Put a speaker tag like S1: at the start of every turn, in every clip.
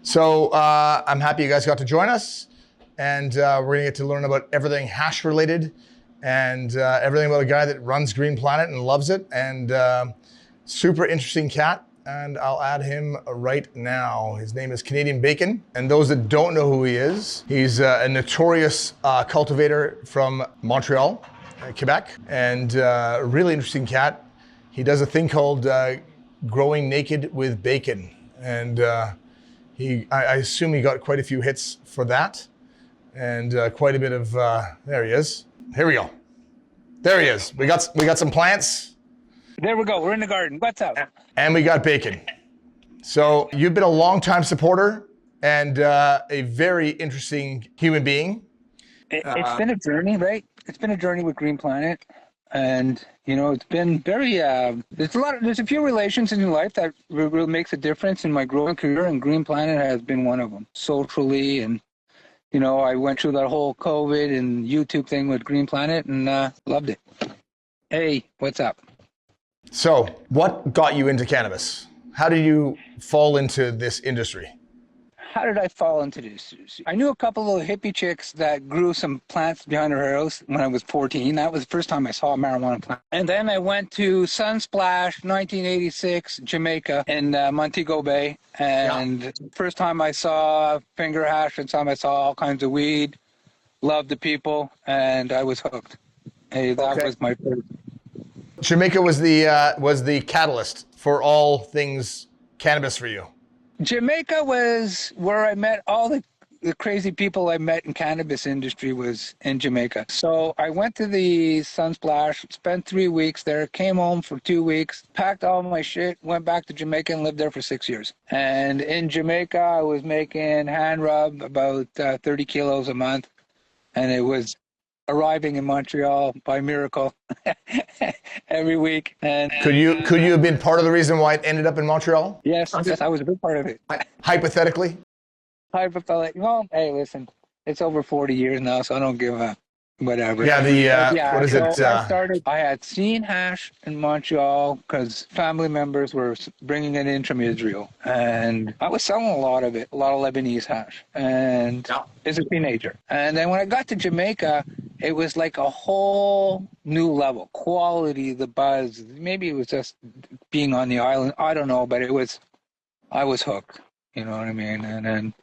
S1: So I'm happy you guys got to join us, and we're going to get to learn about everything hash related and everything about a guy that runs Green Planet and loves it, and super interesting cat. And I'll add him right now. His name is Canadian Bacon. And those that don't know who he is, he's a notorious cultivator from Montreal, Quebec, and a really interesting cat. He does a thing called growing naked with bacon. And I assume he got quite a few hits for that, and quite a bit of, there he is. Here we go. There he is. We got some plants.
S2: There we go. We're in the garden. What's up?
S1: And we got bacon. So you've been a long-time supporter and a very interesting human being.
S2: It's been a journey, right? It's been a journey with Green Planet. And, you know, it's been very, there's a few relations in your life that really makes a difference in my growing career, and Green Planet has been one of them. Socially, and, you know, I went through that whole COVID and YouTube thing with Green Planet and loved it. Hey, what's up?
S1: So what got you into cannabis? How did you fall into this industry?
S2: How did I fall into this? I knew a couple of hippie chicks that grew some plants behind her house when I was 14. That was the first time I saw a marijuana plant. And then I went to Sunsplash, 1986, Jamaica, in Montego Bay. And First time I saw finger hash, first time I saw all kinds of weed, loved the people, and I was hooked. Hey, that was my first.
S1: Jamaica was the catalyst for all things cannabis for you.
S2: Jamaica was where I met all the crazy people I met in cannabis industry was in Jamaica. So I went to the Sunsplash, spent 3 weeks there, came home for 2 weeks, packed all my shit, went back to Jamaica and lived there for 6 years. And in Jamaica, I was making hand rub about 30 kilos a month. And it was arriving in Montreal by miracle every week. And
S1: could you have been part of the reason why it ended up in Montreal?
S2: Yes, I was a big part of it.
S1: Hypothetically?
S2: Hypothetically, well, hey, listen, it's over 40 years now, so I don't give a whatever.
S1: Yeah, what is
S2: so
S1: it?
S2: I had seen hash in Montreal because family members were bringing it in from Israel, and I was selling a lot of it, a lot of Lebanese hash, and as a teenager. And then when I got to Jamaica, it was like a whole new level, quality, the buzz. Maybe it was just being on the island, I don't know, but I was hooked, you know what I mean? And then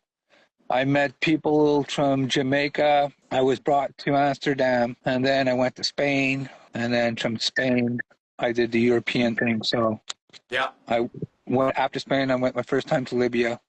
S2: I met people from Jamaica. I was brought to Amsterdam, and then I went to Spain, and then from Spain, I did the European thing. So I went after Spain. I went my first time to Libya,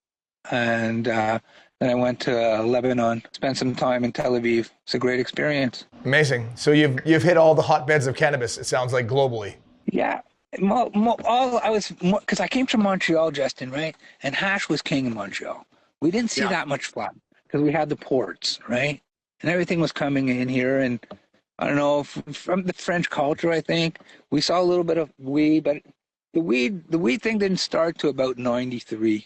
S2: and then I went to Lebanon. Spent some time in Tel Aviv. It's a great experience.
S1: Amazing. So you've hit all the hotbeds of cannabis. It sounds like globally.
S2: Yeah. Because I came from Montreal, Justin, right? And hash was king in Montreal. We didn't see that much flower because we had the ports, right? And everything was coming in here. And I don't know, from the French culture, I think, we saw a little bit of weed, but the weed thing didn't start to about 93.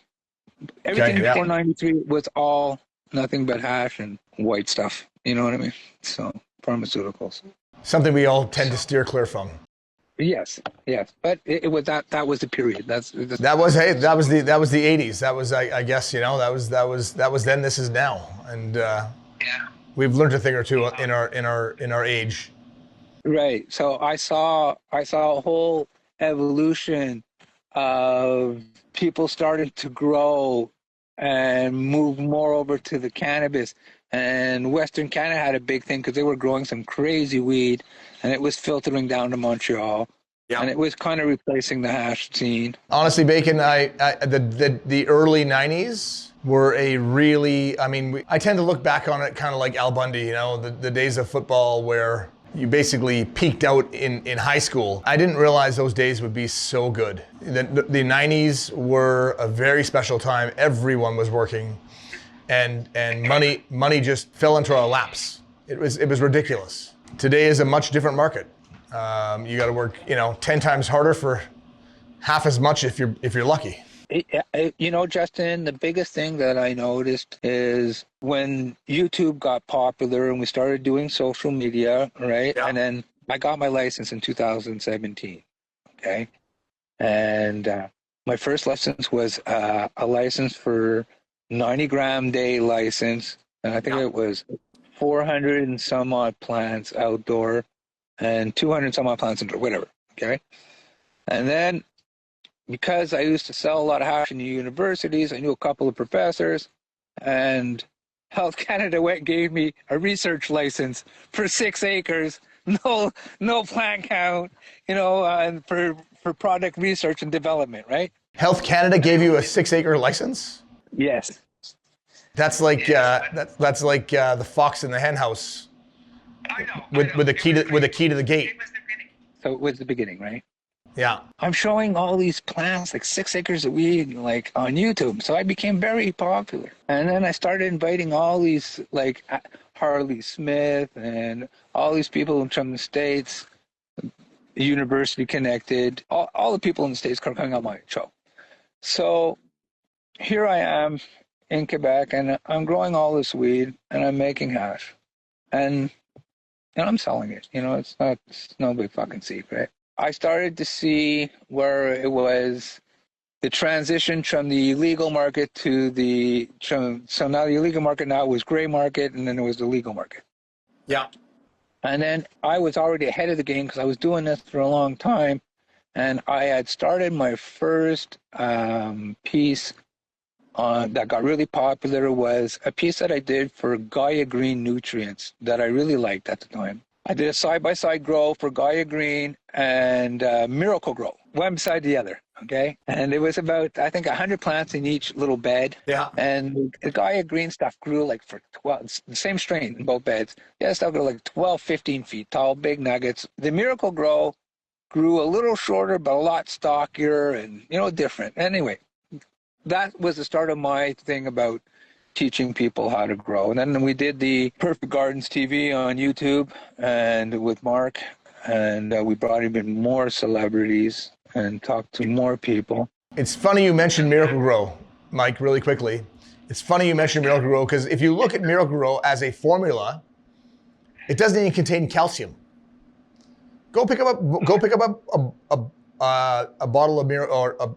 S2: Everything before 93 was all nothing but hash and white stuff. You know what I mean? So pharmaceuticals.
S1: Something we all tend to steer clear from.
S2: Yes, but it was that was the period. That was the
S1: 80s. That was I guess, you know, that was then. This is now, and we've learned a thing or two in our age.
S2: Right. So I saw a whole evolution of people starting to grow and move more over to the cannabis. And Western Canada had a big thing because they were growing some crazy weed, and it was filtering down to Montreal. And it was kind of replacing the hash scene.
S1: Honestly, Bacon, the early 90s were a really, I tend to look back on it kind of like Al Bundy, you know, the days of football where you basically peaked out in high school. I didn't realize those days would be so good. The 90s were a very special time. Everyone was working. And money just fell into our laps. It was ridiculous. Today is a much different market. You got to work, 10 times harder for half as much if you're lucky.
S2: You know, Justin, the biggest thing that I noticed is when YouTube got popular and we started doing social media, right? And then I got my license in 2017. Okay, and my first license was a license for 90-gram day license, and I think it was 400 and some odd plants outdoor and 200 and some odd plants indoor, whatever. Okay. And then because I used to sell a lot of hash in the universities, I knew a couple of professors, and Health Canada gave me a research license for 6 acres, no plant count, and for product research and development, right?
S1: Health Canada gave you a 6-acre license?
S2: Yes.
S1: That's like that's like the fox in the hen house with the key to the gate.
S2: So it was the beginning, right?
S1: Yeah.
S2: I'm showing all these plants, like 6 acres of weed, like on YouTube. So I became very popular. And then I started inviting all these, like Harley Smith and all these people from the States, university connected, all the people in the States coming on my show. So here I am in Quebec, and I'm growing all this weed, and I'm making hash. And I'm selling it. It's no big fucking secret. I started to see where it was the transition from the illegal market to so now the illegal market now was gray market, and then it was the legal market.
S1: Yeah.
S2: And then I was already ahead of the game because I was doing this for a long time, and I had started my first piece that got really popular was a piece that I did for Gaia Green nutrients that I really liked at the time. I did a side-by-side grow for Gaia Green and Miracle Grow, one beside the other, okay? And it was about, I think, 100 plants in each little bed.
S1: Yeah.
S2: And the Gaia Green stuff grew like for 12, it's the same strain in both beds. The other stuff grew like 12, 15 feet tall, big nuggets. The Miracle Grow grew a little shorter, but a lot stockier and, different. Anyway, that was the start of my thing about teaching people how to grow. And then we did the Perfect Gardens TV on YouTube and with Mark, and we brought even more celebrities and talked to more people.
S1: It's funny you mentioned Miracle Grow, Mike, really quickly. It's funny you mentioned Miracle Grow because if you look at Miracle Grow as a formula, it doesn't even contain calcium. Go pick up a bottle of or a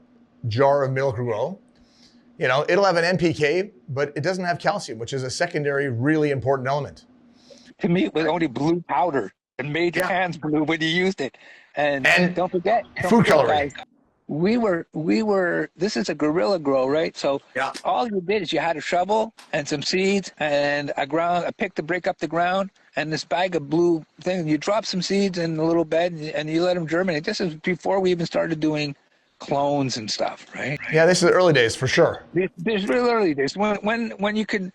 S1: jar of Miracle Grow. It'll have an NPK, but it doesn't have calcium, which is a secondary, really important element.
S2: To me, it was only blue powder and made your hands blue when you used it. And don't forget,
S1: food coloring.
S2: Guys, we were, this is a guerrilla grow, right? So all you did is you had a shovel and some seeds and a pick to break up the ground and this bag of blue thing. You drop some seeds in a little bed and you let them germinate. This is before we even started doing clones and stuff, right?
S1: Yeah, this is the early days for sure.
S2: There's really early days when you could.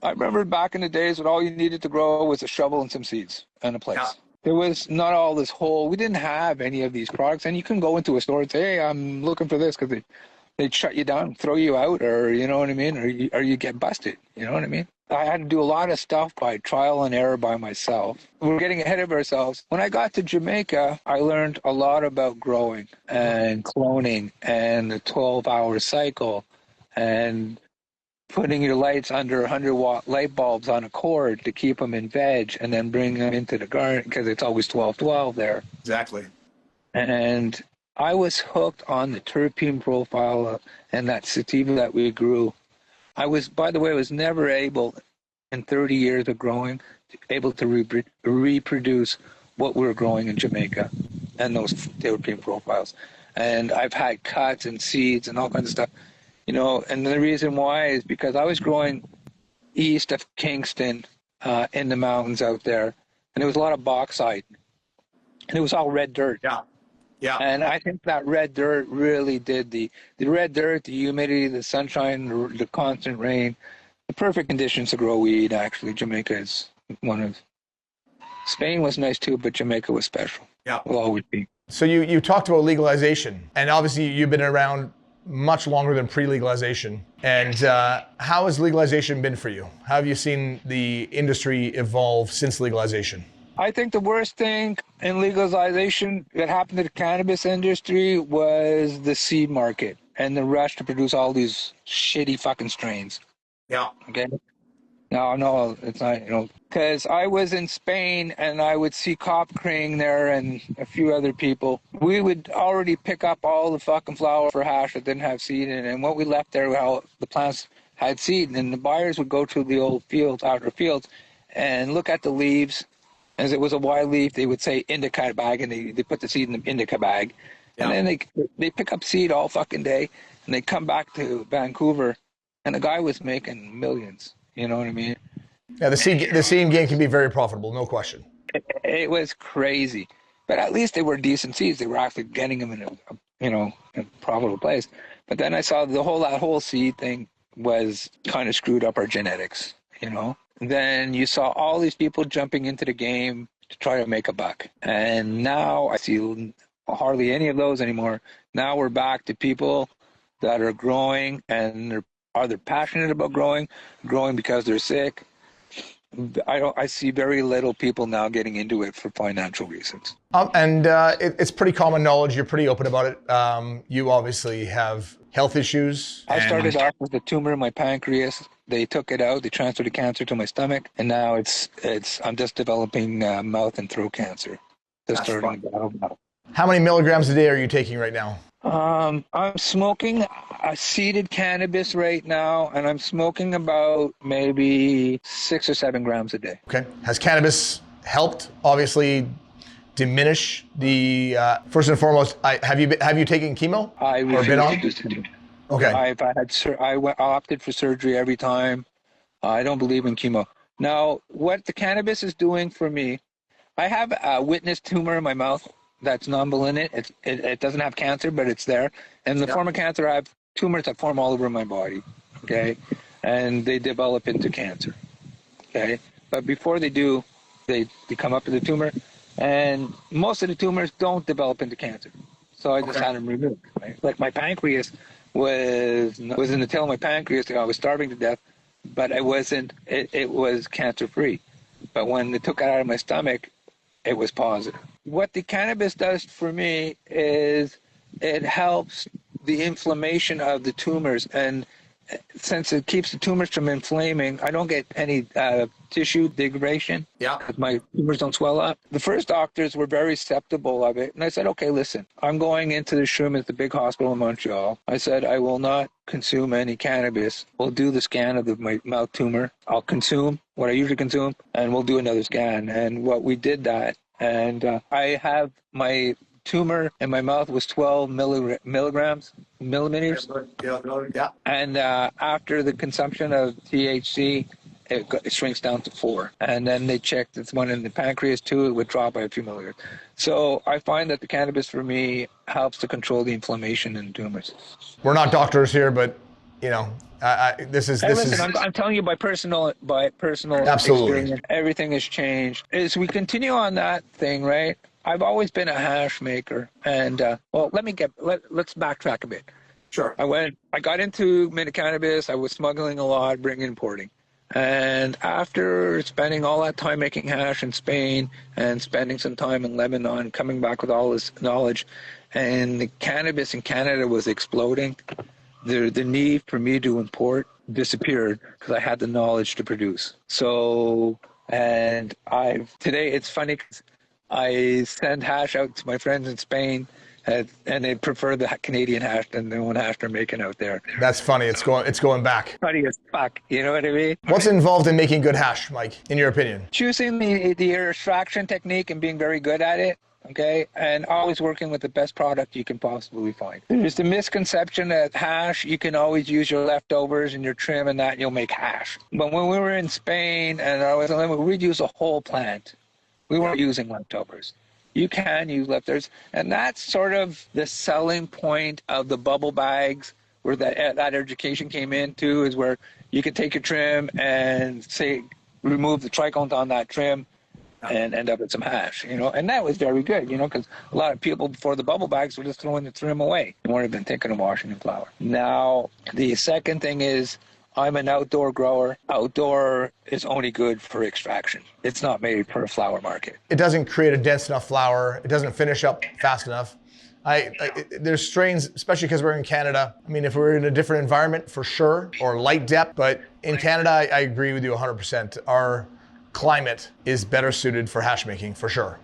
S2: I remember back in the days when all you needed to grow was a shovel and some seeds and a place. Yeah. There was not all this whole. We didn't have any of these products, and you couldn't go into a store and say, "Hey, I'm looking for this," because they'd shut you down, throw you out, or you know what I mean, or you get busted. You know what I mean? I had to do a lot of stuff by trial and error by myself. We're getting ahead of ourselves. When I got to Jamaica, I learned a lot about growing and cloning and the 12-hour cycle and putting your lights under 100-watt light bulbs on a cord to keep them in veg and then bring them into the garden because it's always 12-12 there.
S1: Exactly.
S2: And I was hooked on the terpene profile and that sativa that we grew. I was never able in 30 years of growing, able to reproduce what we were growing in Jamaica and those terpene profiles. And I've had cuts and seeds and all kinds of stuff, and the reason why is because I was growing east of Kingston in the mountains out there, and there was a lot of bauxite, and it was all red dirt.
S1: Yeah. Yeah.
S2: And I think that red dirt really did the red dirt, the humidity, the sunshine, the constant rain, the perfect conditions to grow weed. Actually, Jamaica is Spain was nice too, but Jamaica was special. Yeah. Will always be.
S1: So you talked about legalization, and obviously you've been around much longer than pre-legalization. And how has legalization been for you? How have you seen the industry evolve since legalization?
S2: I think the worst thing in legalization that happened to the cannabis industry was the seed market and the rush to produce all these shitty fucking strains. Yeah. Okay. No, it's not, because I was in Spain and I would see Cop Kring there and a few other people. We would already pick up all the fucking flower for hash that didn't have seed in it. And what we left there, how the plants had seed, and the buyers would go to the old fields, outer fields, and look at the leaves. As it was a wide leaf, they would say indica bag, and they put the seed in the indica bag. Yeah. And then they pick up seed all fucking day, and they come back to Vancouver, and the guy was making millions. You know what I mean?
S1: Yeah, the seed game can be very profitable, no question.
S2: It was crazy, but at least they were decent seeds. They were actually getting them in a profitable place. But then I saw that whole seed thing was kind of screwed up our genetics. You know. Then you saw all these people jumping into the game to try to make a buck, and now I see hardly any of those anymore. Now we're back to people that are growing, and they're passionate about growing because they're sick. I see very little people now getting into it for financial reasons.
S1: It's pretty common knowledge. You're pretty open about it. You obviously have health issues.
S2: I started off with a tumor in my pancreas. They took it out. They transferred the cancer to my stomach, and now I'm just developing mouth and throat cancer. Just starting to battle now.
S1: How many milligrams a day are you taking right now?
S2: I'm smoking a seeded cannabis right now, and I'm smoking about maybe 6 or 7 grams a day.
S1: Okay. Has cannabis helped, obviously, diminish the, first and foremost, have you taken chemo?
S2: I
S1: or been on? Okay.
S2: I opted for surgery every time. I don't believe in chemo. Now, what the cannabis is doing for me, I have a witness tumor in my mouth that's non-malignant. It doesn't have cancer, but it's there. And in the form of cancer, I have tumors that form all over my body, okay? And they develop into cancer, okay? But before they do, they come up with a tumor, and most of the tumors don't develop into cancer. So I just had them removed, right? Like my pancreas was in the tail of my pancreas. I was starving to death, but it was cancer-free. But when they took it out of my stomach, it was positive. What the cannabis does for me is it helps the inflammation of the tumors, and since it keeps the tumors from inflaming, I don't get any tissue degradation. Yeah. Because my tumors don't swell up. The first doctors were very skeptical of it, and I said, okay, listen, I'm going into the shroom at the big hospital in Montreal. I said, I will not consume any cannabis. We'll do the scan of my mouth tumor. I'll consume what I usually consume, and we'll do another scan. And what we did that, and I have my tumor in my mouth was 12 millimeters. Yeah. And after the consumption of THC, it shrinks down to 4. And then they checked this one in the pancreas too. It would drop by a few milligrams. So I find that the cannabis for me helps to control the inflammation in tumors.
S1: We're not doctors here, but you know,
S2: I'm telling you by personal
S1: absolutely
S2: experience, everything has changed. As we continue on that thing, right? I've always been a hash maker, and let's backtrack a bit.
S3: Sure.
S2: I got into cannabis. I was smuggling a lot, bringing importing, and after spending all that time making hash in Spain and spending some time in Lebanon, coming back with all this knowledge, and the cannabis in Canada was exploding. The need for me to import disappeared because I had the knowledge to produce. So, and today it's funny because I send hash out to my friends in Spain, and they prefer the Canadian hash than the one hash they're making out there.
S1: That's funny. It's going back.
S2: Funny as fuck. You know what I mean?
S1: What's involved in making good hash, Mike, in your opinion?
S2: Choosing the extraction technique and being very good at it. Okay, and always working with the best product you can possibly find. There's the misconception that hash, you can always use your leftovers and your trim and that you'll make hash. But when we were in Spain and I was in Lebanon, we'd use a whole plant. We weren't using leftovers. You can use leftovers. And that's sort of the selling point of the bubble bags, where that education came into, is where you could take your trim and remove the trichomes on that trim and end up with some hash, you know. And that was very good, you know, because a lot of people before the bubble bags were just throwing the trim away. They weren't even thinking of washing the flour. Now, the second thing is, I'm an outdoor grower. Outdoor is only good for extraction. It's not made for a flower market.
S1: It doesn't create a dense enough flower. It doesn't finish up fast enough. There's strains, especially because we're in Canada. I mean, if we were in a different environment, for sure, or light depth, but in Canada, I agree with you 100%. Our climate is better suited for hash making, for sure.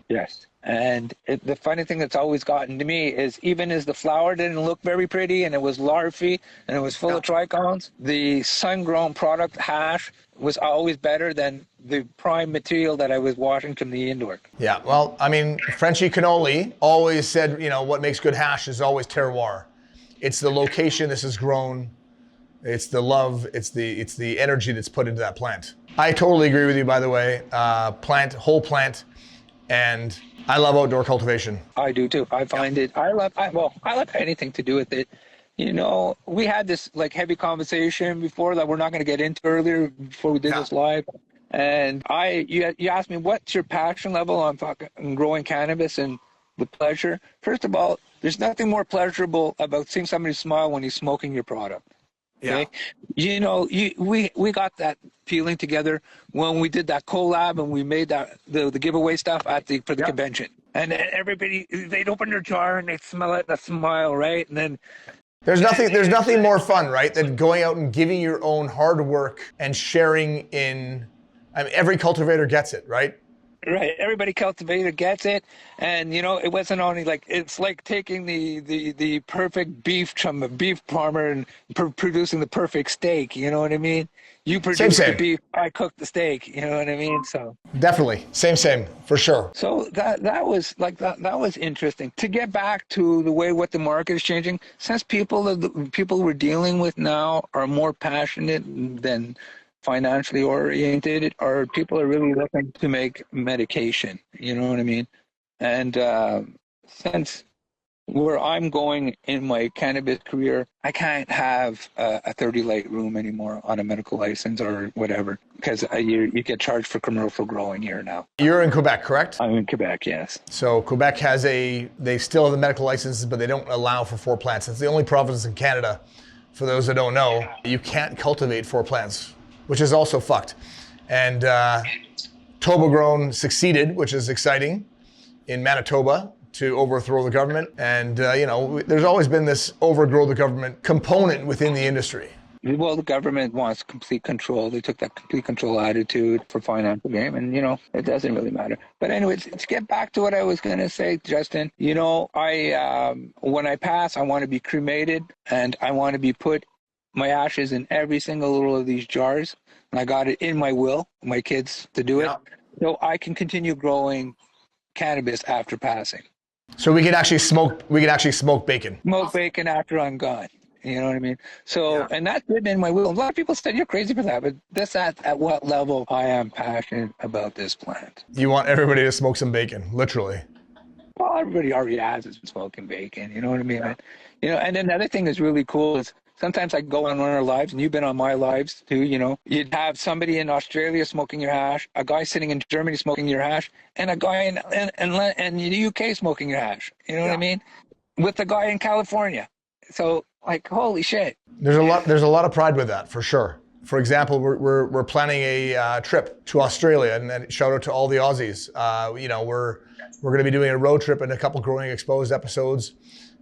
S2: Yes. And the funny thing that's always gotten to me is even as the flower didn't look very pretty and it was larvae and it was full of trichomes, the sun-grown product hash was always better than the prime material that I was washing from the indoor.
S1: Yeah, well, I mean, Frenchie Cannoli always said, what makes good hash is always terroir. It's the location this is grown. It's the love. It's the energy that's put into that plant. I totally agree with you, by the way. Whole plant, and I love outdoor cultivation.
S2: I do too. I find it. I love anything to do with it. We had this heavy conversation before that we're not going to get into earlier before we did this live. And you asked me what's your passion level on growing cannabis and the pleasure. First of all, there's nothing more pleasurable about seeing somebody smile when he's smoking your product. Okay? Yeah. We got that feeling together when we did that collab and we made that the giveaway stuff for the convention. And everybody, they'd open their jar and they'd smell it and a smile, right? And then
S1: there's nothing more fun, right, than going out and giving your own hard work and sharing in. I mean, every cultivator gets it, right?
S2: Right. Everybody cultivator gets it. And, it wasn't only it's like taking the perfect beef from a beef farmer and producing the perfect steak. You know what I mean? You produce the beef, I cook the steak. You know what I mean? So
S1: definitely. Same, for sure.
S2: So that was that was interesting. To get back to the way what the market is changing, since the people we're dealing with now are more passionate than financially oriented, or people are really looking to make medication, you know what I mean? And since where I'm going in my cannabis career, I can't have a 30 light room anymore on a medical license or whatever, because you get charged for commercial growing here now.
S1: You're in Quebec, correct?
S2: I'm in Quebec, yes.
S1: So Quebec they still have the medical licenses, but they don't allow for 4 plants. It's the only province in Canada, for those that don't know, you can't cultivate 4 plants, which is also fucked. And Toba Grown succeeded, which is exciting, in Manitoba to overthrow the government. And, there's always been this overgrow the government component within the industry.
S2: Well, the government wants complete control. They took that complete control attitude for financial gain, and, it doesn't really matter. But anyways, to get back to what I was going to say, Justin, when I pass, I want to be cremated, and I want to be put my ashes in every single one of these jars. And I got it in my will, my kids, to do it. So I can continue growing cannabis after passing.
S1: So we could actually smoke bacon.
S2: Smoke bacon after I'm gone. You know what I mean? So, and that's written in my will. A lot of people said you're crazy for that, but that's at what level I am passionate about this plant.
S1: You want everybody to smoke some bacon, literally.
S2: Well, everybody already has is smoking bacon. You know what I mean? Yeah. And then another thing that's really cool is sometimes I go on one of our lives, and you've been on my lives too, You'd have somebody in Australia smoking your hash, a guy sitting in Germany smoking your hash, and a guy in the UK smoking your hash. You know what I mean? With a guy in California. So, holy shit.
S1: There's a lot of pride with that, for sure. For example, we're planning a trip to Australia, and shout out to all the Aussies. We're going to be doing a road trip and a couple Growing Exposed episodes.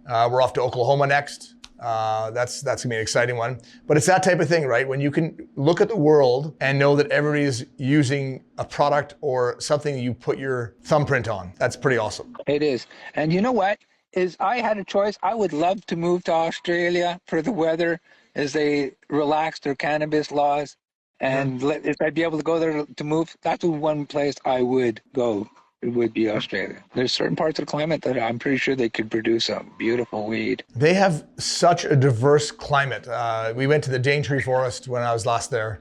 S1: We're off to Oklahoma next. That's gonna be an exciting one. But it's that type of thing, right? When you can look at the world and know that everybody's using a product or something you put your thumbprint on. That's pretty awesome.
S2: It is. And you know what? Is I had a choice. I would love to move to Australia for the weather as they relax their cannabis laws. And if I'd be able to go there to move, that's the one place I would go. It would be Australia. There's certain parts of the climate that I'm pretty sure they could produce some beautiful weed.
S1: They have such a diverse climate. We went to the Daintree Forest when I was last there.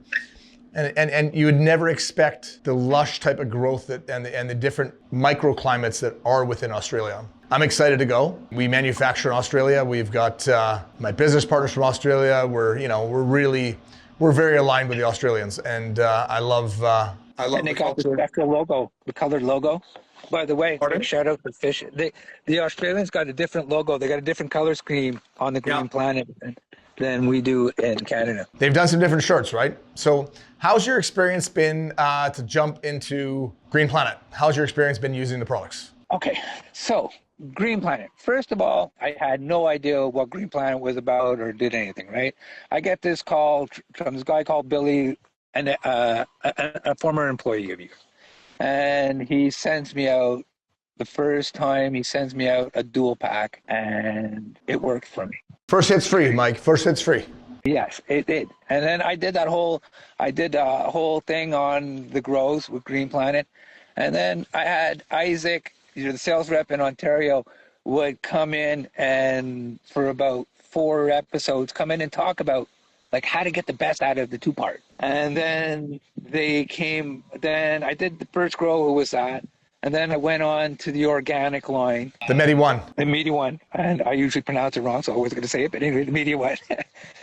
S1: And you would never expect the lush type of growth and the different microclimates that are within Australia. I'm excited to go. We manufacture in Australia. We've got my business partners from Australia. We're very aligned with the Australians, and I love.
S2: And they got the special logo, the colored logo. By the way, shout out to Fish. The Australians got a different logo. They got a different color scheme on the Green Planet than we do in Canada.
S1: They've done some different shirts, right? So how's your experience been to jump into Green Planet? How's your experience been using the products?
S2: Okay, so Green Planet. First of all, I had no idea what Green Planet was about or did anything, right? I get this call from this guy called Billy, and a former employee of you. And he sends me out the first time he sends me out a dual pack, and it worked for me.
S1: First hit's free, Mike. First hit's free.
S2: Yes, it did. And then I did a whole thing on the grows with Green Planet. And then I had Isaac, the sales rep in Ontario, would come in and for about 4 episodes, come in and talk about like how to get the best out of the 2-part. And then then I did the first grow was that. And then I went on to the organic line.
S1: The Medi One.
S2: The media one. And I usually pronounce it wrong, so I wasn't going to say it, but anyway, the media one.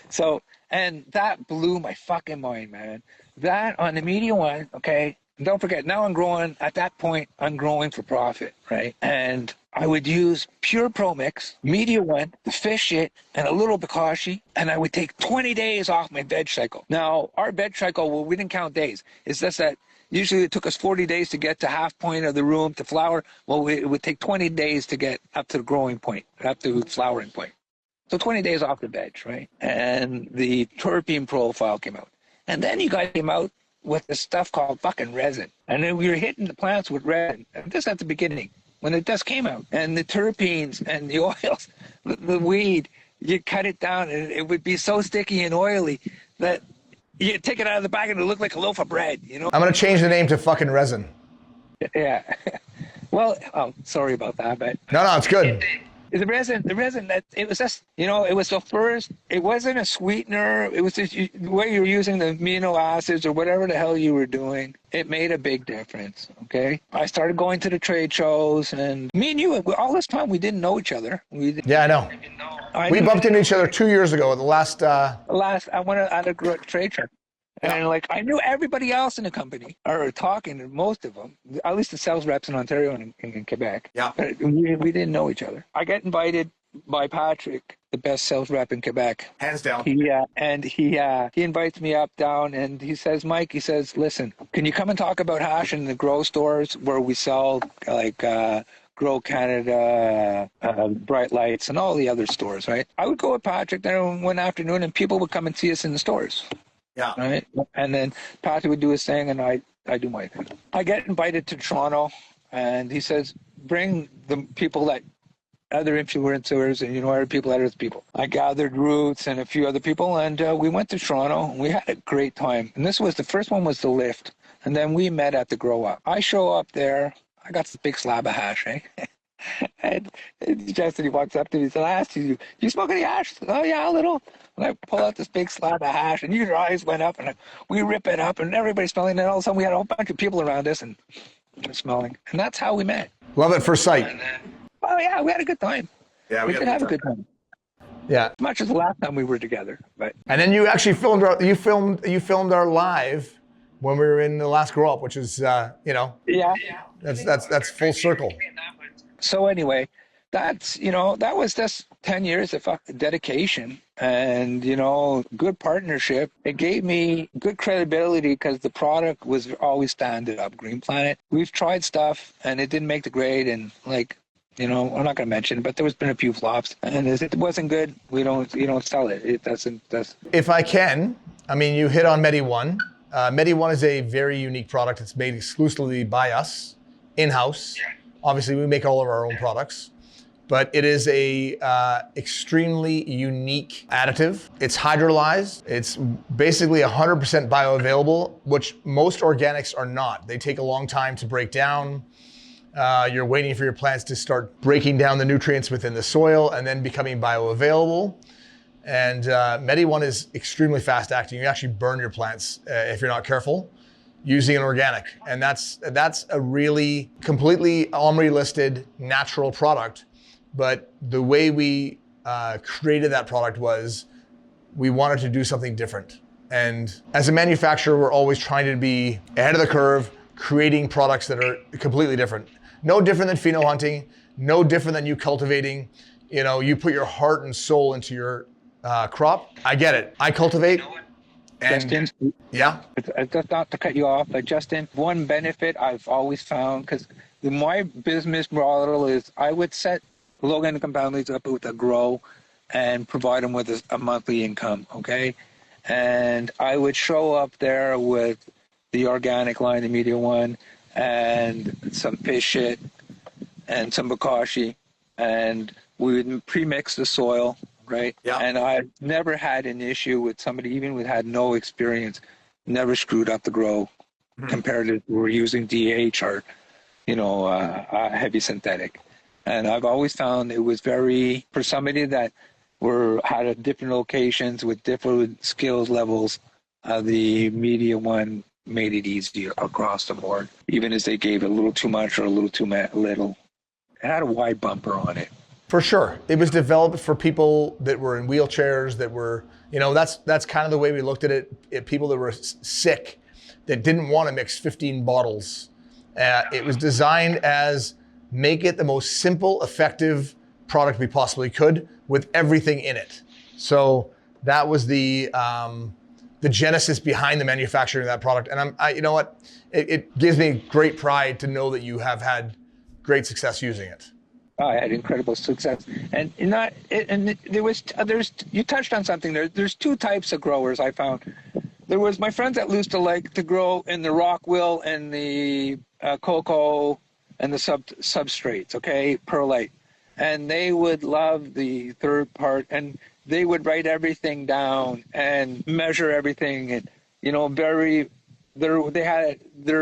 S2: So, and that blew my fucking mind, man. That on the media one, okay, don't forget, now I'm growing, at that point, I'm growing for profit, right? And I would use pure Pro Mix, media one, the fish shit, and a little Bakashi, and I would take 20 days off my veg cycle. Now, our veg cycle, well, we didn't count days. It's just that usually it took us 40 days to get to half point of the room to flower. Well, it would take 20 days to get up to the growing point, up to the flowering point. So 20 days off the veg, right? And the terpene profile came out. And then you guys came out with this stuff called fucking resin. And then we were hitting the plants with resin. And this at the beginning, when it just came out. And the terpenes and the oils, the weed, you cut it down and it would be so sticky and oily that you take it out of the bag and it looked like a loaf of bread, you know?
S1: I'm going to change the name to fucking resin.
S2: Yeah. Well, sorry about that, but...
S1: No, it's good.
S2: The resin, that it was just, it was the first, it wasn't a sweetener. It was just the way you were using the amino acids or whatever the hell you were doing. It made a big difference, okay? I started going to the trade shows, and me and you, all this time, we didn't know each other.
S1: Yeah, I know. We bumped into each other 2 years ago at the last...
S2: I went at a trade show. And I knew everybody else in the company, or talking to most of them, at least the sales reps in Ontario and in Quebec.
S1: Yeah.
S2: We didn't know each other. I get invited by Patrick, the best sales rep in Quebec.
S1: Hands down.
S2: He invites me down, and he says, Mike, listen, can you come and talk about hash in the grow stores where we sell Grow Canada, Bright Lights, and all the other stores, right? I would go with Patrick there one afternoon, and people would come and see us in the stores.
S1: Yeah.
S2: Right. And then Patrick would do his thing, and I do my thing. I get invited to Toronto, and he says, bring the people that other influencers and other people. I gathered Roots and a few other people, and we went to Toronto. And we had a great time. And the first one was the lift, and then we met at the Grow Up. I show up there. I got this big slab of hash, eh? And Justin, he walks up to me and said, I asked you smoke any hash? Oh, yeah, a little. And I pull out this big slab of hash, and your eyes went up, and we rip it up, and everybody's smelling it. And all of a sudden, we had a whole bunch of people around us, and smelling. And that's how we met.
S1: Love at first sight.
S2: And oh, yeah, we had a good time.
S1: Yeah,
S2: we did have a good time.
S1: Yeah.
S2: As much as the last time we were together. But
S1: And then you actually filmed our live when we were in the last Grow Up, which is,
S2: Yeah.
S1: That's full circle.
S2: So anyway, that's, that was just 10 years of dedication and, good partnership. It gave me good credibility because the product was always standing up, Green Planet. We've tried stuff and it didn't make the grade, and I'm not going to mention, but there's been a few flops, and if it wasn't good, you don't sell it. It doesn't.
S1: If I can, you hit on Medi One. Medi One is a very unique product. It's made exclusively by us, in-house. Yeah. Obviously, we make all of our own products, but it is a extremely unique additive. It's hydrolyzed. It's basically 100% bioavailable, which most organics are not. They take a long time to break down. You're waiting for your plants to start breaking down the nutrients within the soil and then becoming bioavailable. And Medi One is extremely fast acting. You actually burn your plants if you're not careful using an organic. And that's a really completely OMRI listed natural product. But the way we created that product was we wanted to do something different. And as a manufacturer, we're always trying to be ahead of the curve, creating products that are completely different. No different than pheno hunting, no different than you cultivating. You put your heart and soul into your crop. I get it. I cultivate.
S2: Justin,
S1: yeah.
S2: Just not to cut you off, but Justin, one benefit I've always found, because my business model is I would set low-end compounders up with a grow and provide them with a monthly income, okay? And I would show up there with the organic line, the media one, and some fish shit, and some bokashi, and we would pre-mix the soil, right?
S1: Yeah.
S2: And I've never had an issue with somebody, even with had no experience, never screwed up the grow compared to we're using DH or, heavy synthetic. And I've always found it was very, for somebody that had at different locations with different skills levels, the media one made it easier across the board, even as they gave a little too much or a little too little. It had a wide bumper on it.
S1: For sure. It was developed for people that were in wheelchairs, that were, that's kind of the way we looked at it. People that were sick, that didn't want to mix 15 bottles. It was designed as make it the most simple, effective product we possibly could with everything in it. So that was the genesis behind the manufacturing of that product. And you know what? It gives me great pride to know that you have had great success using it.
S2: I had incredible success, and you touched on something there. There's two types of growers I found. There was my friends that used to like to grow in the rock will and the cocoa and the substrates, okay, perlite, and they would love the third part, and they would write everything down and measure everything, and they're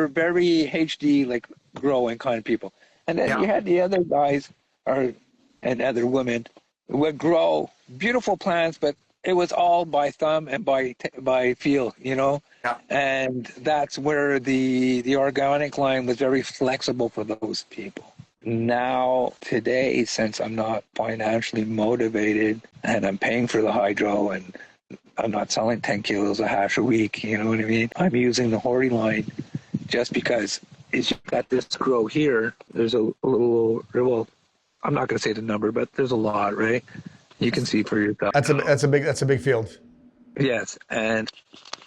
S2: very HD like growing kind of people. And then you had the other guys and other women would grow beautiful plants, but it was all by thumb and by feel, Yeah. And that's where the organic line was very flexible for those people. Now, today, since I'm not financially motivated and I'm paying for the hydro and I'm not selling 10 kilos of hash a week, you know what I mean? I'm using the Horty line just because you've got this grow here. There's a little, well, I'm not going to say the number, but there's a lot, right? You can see for yourself.
S1: That's a big field.
S2: Yes, and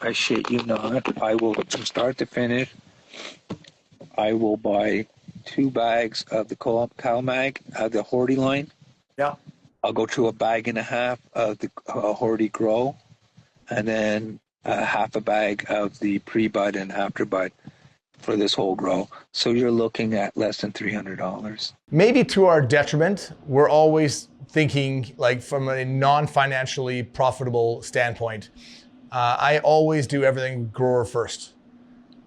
S2: I shit you not, I will, from start to finish, I will buy 2 bags of the CalMag, the Horty line.
S1: Yeah.
S2: I'll go to a bag and a half of the Horty Grow, and then half a bag of the pre-bud and after-bud for this whole grow. So you're looking at less than $300.
S1: Maybe to our detriment, we're always thinking like from a non-financially profitable standpoint. I always do everything grower first.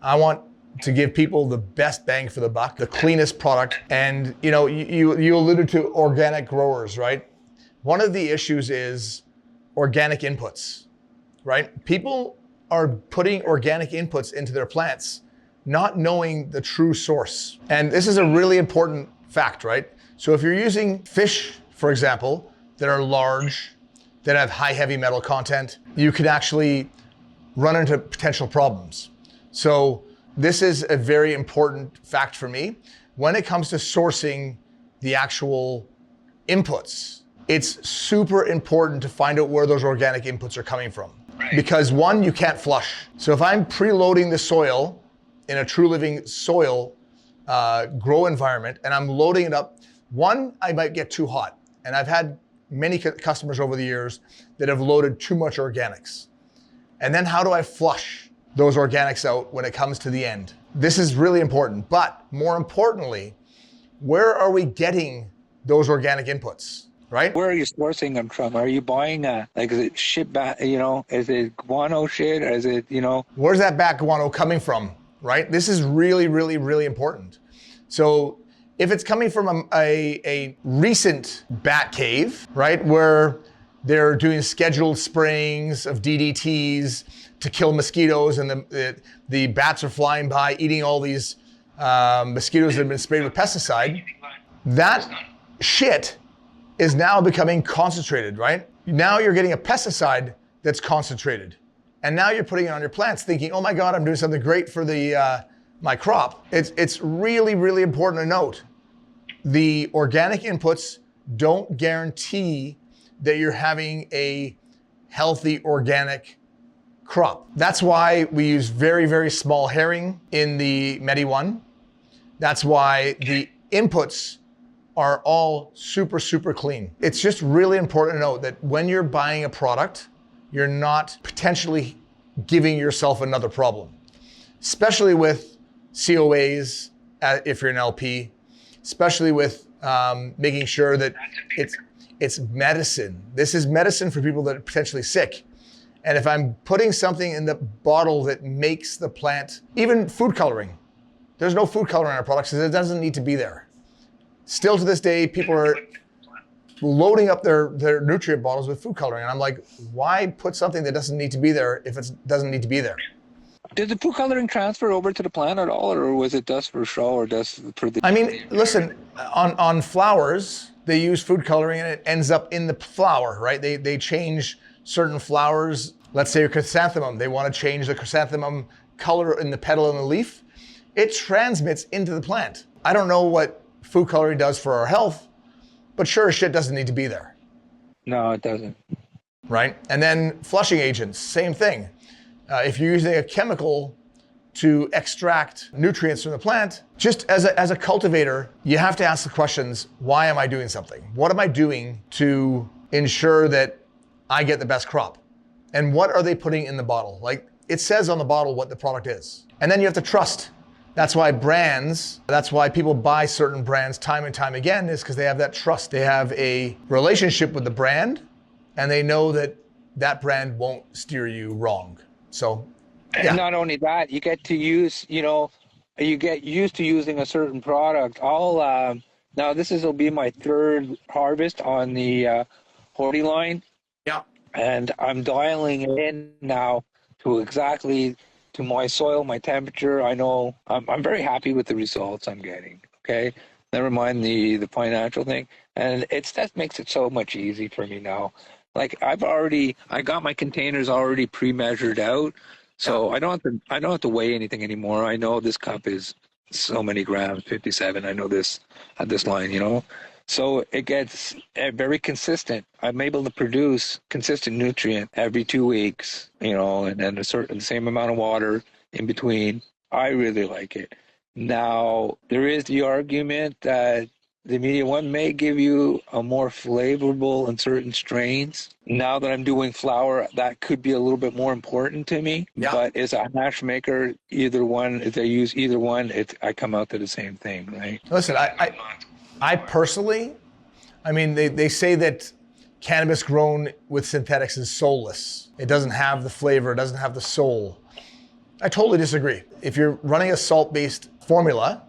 S1: I want to give people the best bang for the buck, the cleanest product. And you alluded to organic growers, right? One of the issues is organic inputs, right? People are putting organic inputs into their plants, not knowing the true source. And this is a really important fact, right? So if you're using fish, for example, that are large, that have high heavy metal content, you can actually run into potential problems. So this is a very important fact for me. When it comes to sourcing the actual inputs, it's super important to find out where those organic inputs are coming from. Right. Because one, you can't flush. So if I'm preloading the soil in a true living soil grow environment and I'm loading it up, one, I might get too hot. And I've had many customers over the years that have loaded too much organics. And then how do I flush those organics out when it comes to the end? This is really important, but more importantly, where are we getting those organic inputs, right?
S2: Where are you sourcing them from? Are you buying is it shit back, is it guano shit? Or is it,
S1: Where's that back guano coming from, right? This is really, really, really important. So if it's coming from a recent bat cave, right, where they're doing scheduled sprayings of DDTs to kill mosquitoes and the bats are flying by eating all these mosquitoes that have been sprayed with pesticide, that shit is now becoming concentrated, right? Now you're getting a pesticide that's concentrated. And now you're putting it on your plants thinking, oh my God, I'm doing something great for my crop. It's really, really important to note. The organic inputs don't guarantee that you're having a healthy organic crop. That's why we use very, very small herring in the Medi 1. That's why the inputs are all super, super clean. It's just really important to note that when you're buying a product, you're not potentially giving yourself another problem, especially with COAs if you're an LP. especially with making sure that it's medicine. This is medicine for people that are potentially sick. And if I'm putting something in the bottle that makes the plant, even food coloring, there's no food coloring in our products because it doesn't need to be there. Still to this day, people are loading up their nutrient bottles with food coloring. And I'm like, why put something that doesn't need to be there if it doesn't need to be there?
S2: Did the food coloring transfer over to the plant at all, or was it just for show or just for the...
S1: I mean, listen, on flowers, they use food coloring and it ends up in the flower, right? They change certain flowers. Let's say a chrysanthemum, they want to change the chrysanthemum color in the petal and the leaf. It transmits into the plant. I don't know what food coloring does for our health, but sure as shit doesn't need to be there.
S2: No, it doesn't.
S1: Right? And then flushing agents, same thing. If you're using a chemical to extract nutrients from the plant, just as a cultivator, you have to ask the questions, why am I doing something? What am I doing to ensure that I get the best crop? And what are they putting in the bottle? Like, it says on the bottle what the product is. And then you have to trust. That's why people buy certain brands time and time again, is because they have that trust. They have a relationship with the brand and they know that that brand won't steer you wrong. So, yeah.
S2: And not only that, you get to use, you get used to using a certain product. Now will be my third harvest on the Horty line.
S1: Yeah.
S2: And I'm dialing it in now to my soil, my temperature. I know I'm very happy with the results I'm getting. Okay. Never mind the financial thing. And that makes it so much easy for me now. Like I got my containers already pre-measured out. So I don't have to weigh anything anymore. I know this cup is so many grams, 57. I know this at this line, So it gets very consistent. I'm able to produce consistent nutrient every 2 weeks, and then the same amount of water in between. I really like it. Now, there is the argument that the medium one may give you a more flavorful in certain strains. Now that I'm doing flower, that could be a little bit more important to me. Yeah. But as a hash maker, either one, if I use either one, I come out to the same thing, right?
S1: Listen, I personally, they say that cannabis grown with synthetics is soulless. It doesn't have the flavor, it doesn't have the soul. I totally disagree. If you're running a salt-based formula,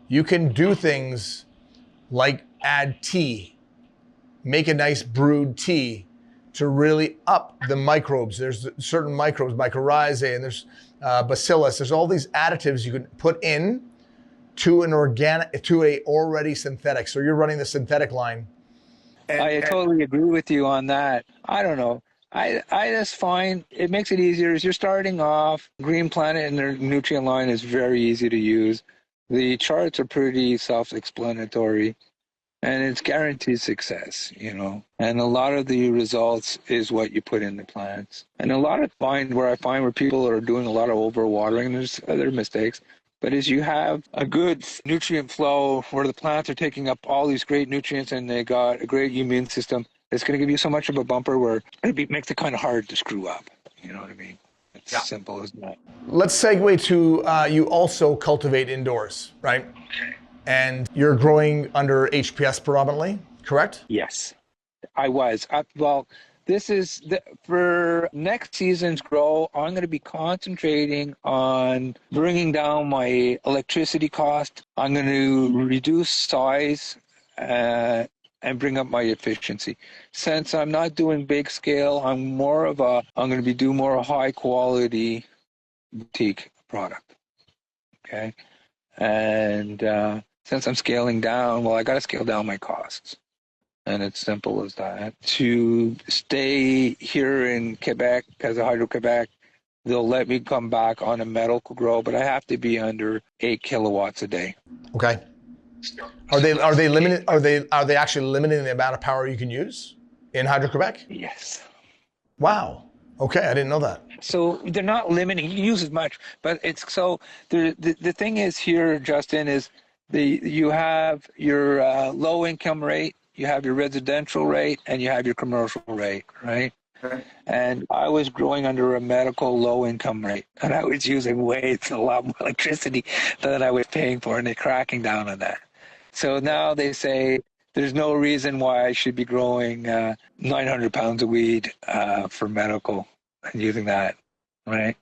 S1: you can do things like add tea, make a nice brewed tea to really up the microbes. There's certain microbes, mycorrhizae, and there's bacillus. There's all these additives you can put in to a already synthetic. So you're running the synthetic line.
S2: I totally agree with you on that. I don't know. I just find it makes it easier. As you're starting off, Green Planet and their nutrient line is very easy to use. The charts are pretty self-explanatory, and it's guaranteed success, And a lot of the results is what you put in the plants. And where I find where people are doing a lot of overwatering, there's other mistakes. But as you have a good nutrient flow where the plants are taking up all these great nutrients and they got a great immune system, it's going to give you so much of a bumper where it makes it kind of hard to screw up. You know what I mean? It's as simple as that.
S1: Let's segue to you also cultivate indoors, right? And you're growing under HPS predominantly, correct?
S2: Yes, I was. This is for next season's grow. I'm going to be concentrating on bringing down my electricity cost. I'm going to reduce size and bring up my efficiency. Since I'm not doing big scale, I'm going to do more high quality boutique product. Okay. And since I'm scaling down, I got to scale down my costs. And it's simple as that. To stay here in Quebec, as a Hydro-Quebec, they'll let me come back on a medical grow, but I have to be under 8 kilowatts a day.
S1: Okay. Are they limited? Are they actually limiting the amount of power you can use in Hydro-Quebec?
S2: Yes.
S1: Wow. Okay, I didn't know that.
S2: So they're not limiting. You can use as much, but it's so the thing is here, Justin, is you have your low income rate, you have your residential rate, and you have your commercial rate, right? Okay. And I was growing under a medical low income rate, and I was using a lot more electricity than I was paying for, and they're cracking down on that. So now they say there's no reason why I should be growing 900 pounds of weed for medical and using that, right?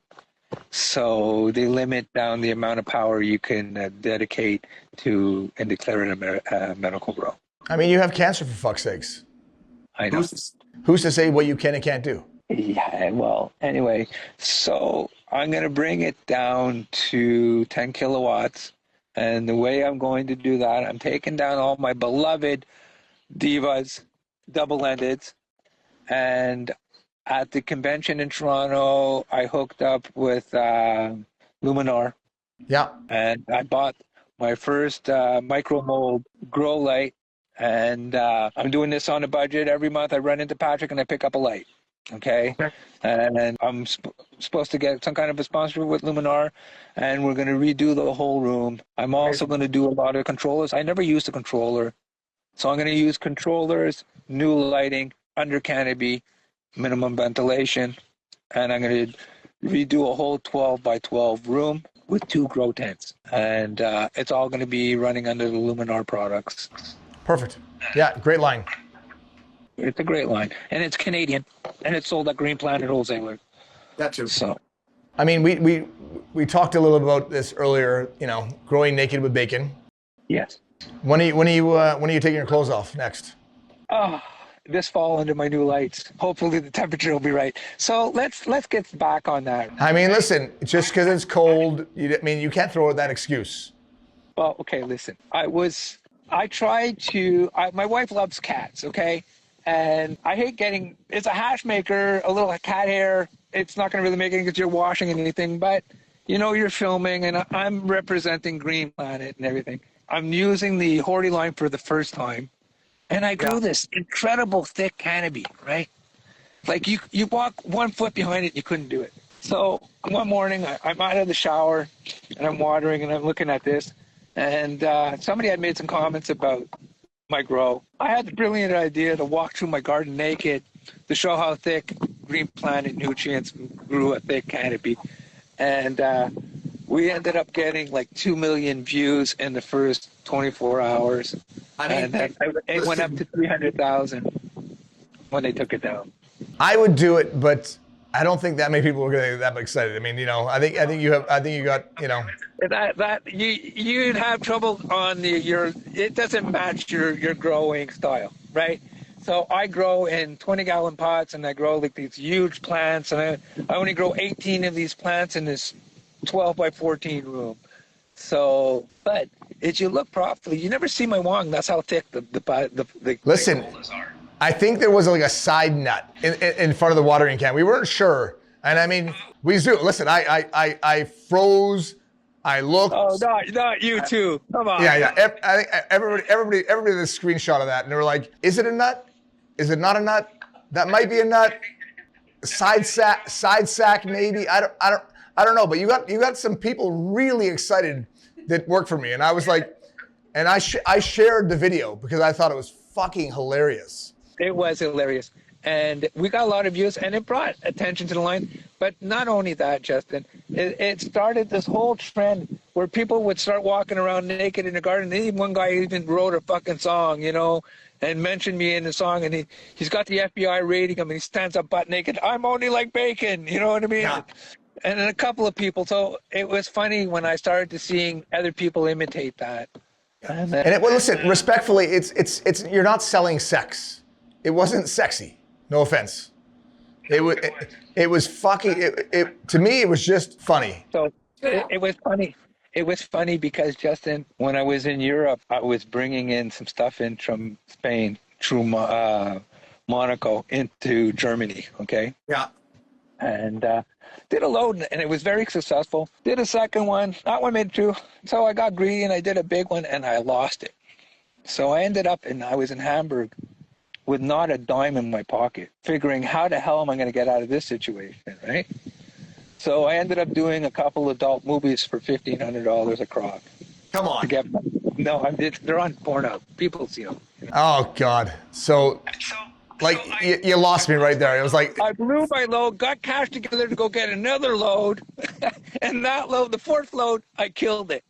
S2: So they limit down the amount of power you can dedicate to and declare it a medical grow.
S1: I mean, you have cancer, for fuck's sakes.
S2: I know.
S1: Who's to say what you can and can't do?
S2: Yeah, well, anyway, so I'm going to bring it down to 10 kilowatts. And the way I'm going to do that, I'm taking down all my beloved Divas, double-endeds. And at the convention in Toronto, I hooked up with Luminar.
S1: Yeah.
S2: And I bought my first micro mold grow light. And I'm doing this on a budget. Every month I run into Patrick and I pick up a light. Okay. And I'm supposed to get some kind of a sponsorship with Luminar, and we're going to redo the whole room. I'm also going to do a lot of controllers. I never used a controller. So I'm going to use controllers, new lighting, under canopy, minimum ventilation, and I'm going to redo a whole 12 by 12 room with 2 grow tents. And it's all going to be running under the Luminar products.
S1: Perfect. Yeah, great line.
S2: It's a great line, and it's Canadian, and it's sold at Green Planet Wholesaler.
S1: That too.
S2: So,
S1: I mean, we talked a little about this earlier. You know, growing naked with bacon.
S2: yes.
S1: When are you taking your clothes off next?
S2: This fall under my new lights. Hopefully the temperature will be right. So let's get back on that.
S1: I mean, listen, just because it's cold, you can't throw out that excuse.
S2: Well, okay, listen. My wife loves cats, okay? And I hate it's a hash maker, a little cat hair. It's not going to really make it because you're washing anything, but you're filming and I'm representing Green Planet and everything. I'm using the Horty line for the first time. And I grew this incredible thick canopy, right? Like you walk 1 foot behind it, you couldn't do it. So one morning I'm out of the shower and I'm watering and I'm looking at this. And somebody had made some comments about my grow. I had the brilliant idea to walk through my garden naked to show how thick Green Planet nutrients grew a thick canopy. And we ended up getting like 2 million views in the first 24 hours. And it went up to 300,000 when they took it down.
S1: I would do it, but I don't think that many people are going to get that excited. I mean, I think you got.
S2: That you'd have trouble on it doesn't match your growing style, right? So I grow in 20-gallon pots and I grow like these huge plants, and I only grow 18 of these plants in this 12 by 14 room. So, but if you look properly, you never see my wong. That's how thick the
S1: Listen, are. I think there was like a side nut in front of the watering can. We weren't sure, and I mean, we zoomed. Listen, I froze. I looked.
S2: Oh, not you too. Come on.
S1: Yeah. I think everybody did a screenshot of that, and they were like, "Is it a nut? Is it not a nut? That might be a nut. Side sack, maybe. I don't know." But you got some people really excited that worked for me, and I was like, and I shared the video because I thought it was fucking hilarious.
S2: It was hilarious. And we got a lot of views, and it brought attention to the line. But not only that, Justin, it started this whole trend where people would start walking around naked in the garden. And even one guy even wrote a fucking song, and mentioned me in the song. And he's got the FBI rating him, and he stands up butt naked. I'm only like bacon, you know what I mean? Yeah. And then a couple of people. So it was funny when I started to seeing other people imitate that.
S1: And listen, respectfully, it's you're not selling sex. It wasn't sexy. No offense. It was fucking. To me, it was just funny.
S2: So it was funny. It was funny because, Justin, when I was in Europe, I was bringing in some stuff in from Spain through Monaco into Germany. Okay.
S1: Yeah.
S2: And did a load, and it was very successful. Did a second one. That one made 2. So I got greedy, and I did a big one, and I lost it. So I ended up, I was in Hamburg with not a dime in my pocket, figuring how the hell am I going to get out of this situation, right? So I ended up doing a couple adult movies for $1,500 a crop.
S1: Come on.
S2: They're on Pornhub. People see them.
S1: Oh, God. So you lost me right there. It was like...
S2: I blew my load, got cash together to go get another load, and that load, the 4th load, I killed it.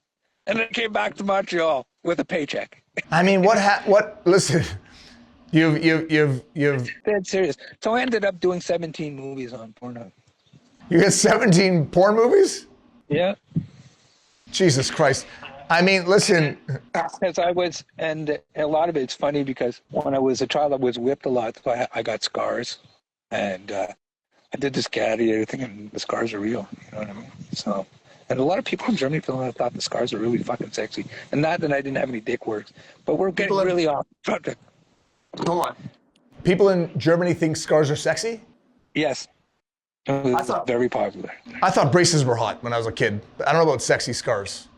S2: And then came back to Montreal with a paycheck.
S1: I mean, listen, you've
S2: Dead serious. So I ended up doing 17 movies on Pornhub.
S1: you had 17 porn movies?
S2: Yeah.
S1: Jesus Christ. I mean, listen,
S2: As I was, and a lot of it's funny because when I was a child, I was whipped a lot, so I got scars, and I did this gladiator thing, and the scars are real. You know what I mean? So, and a lot of people in Germany thought the scars are really fucking sexy, and not that I didn't have any dick works, but we're getting really off subject.
S3: Hold on.
S1: people in Germany think scars are sexy.
S2: Yes, it was
S3: thought-
S2: very popular.
S1: I thought braces were hot when I was a kid, but I don't know about sexy scars.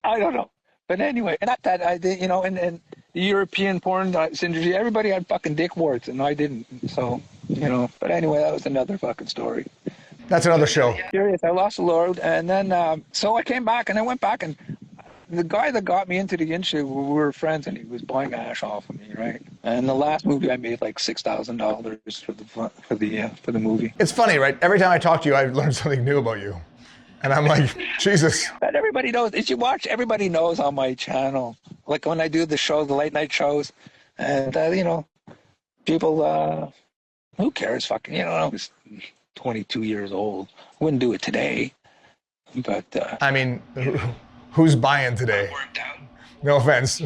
S2: I don't know, but anyway, not that I did, you know, and European porn industry, everybody had fucking dick warts, and I didn't. So, you know, but anyway, that was another fucking story.
S1: That's another show.
S2: Serious. I lost the Lord, and then so I came back, and I went back, and the guy that got me into the industry, we were friends, and he was buying ash off of me, right? And the last movie, I made like $6,000 for the movie.
S1: It's funny, right? Every time I talk to you, I learn something new about you. And I'm like, Jesus.
S2: But everybody knows. If you watch, everybody knows on my channel. Like when I do the show, the late night shows, and you know, people, who cares? Fucking, you know, I was 22 years old. I wouldn't do it today, but
S1: I mean, who's buying today?
S2: worked out.
S1: No offense.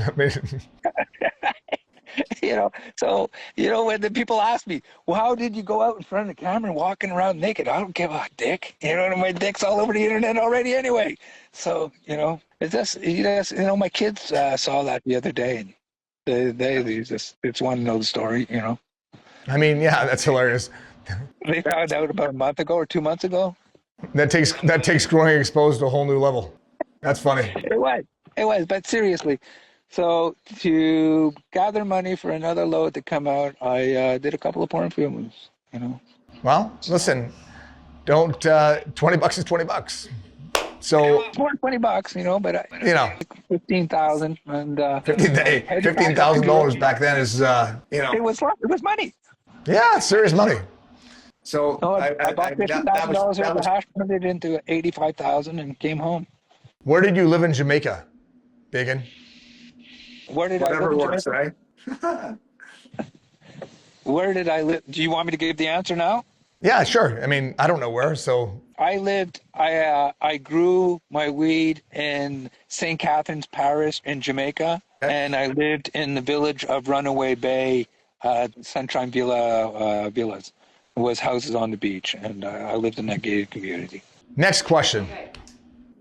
S2: You know, so, you know, when the people ask me, well, how did you go out in front of the camera and walking around naked? I don't give a dick. You know, my dick's all over the internet already anyway. So, you know, it's just, you know, my kids saw that the other day, and they just want to know the story, you know.
S1: I mean, yeah, that's hilarious.
S2: They found out about a month ago or 2 months ago.
S1: That takes growing exposed to a whole new level. That's funny.
S2: It was, but seriously. So to gather money for another load to come out, I did a couple of porn films, you know.
S1: Well, listen, don't, $20 is $20. So,
S2: More than $20, you know, but
S1: you know,
S2: 15,000 and
S1: $15,000 back then is, you know,
S2: it was money.
S1: yeah, it's serious money.
S3: So
S2: So I bought $15,000 worth of hash, turned it into 85,000, and came home.
S1: Where did you live in Jamaica, Bacon?
S2: Where did
S3: whatever
S2: I live?
S3: works, right?
S2: Where did I live? Do you want me to give the answer now?
S1: Yeah, sure. I mean, I don't know where, so.
S2: I grew my weed in St. Catharines Parish in Jamaica, and I lived in the village of Runaway Bay, Sunshine Villas. It was houses on the beach, and I lived in that gated community.
S1: Next question.
S4: Okay.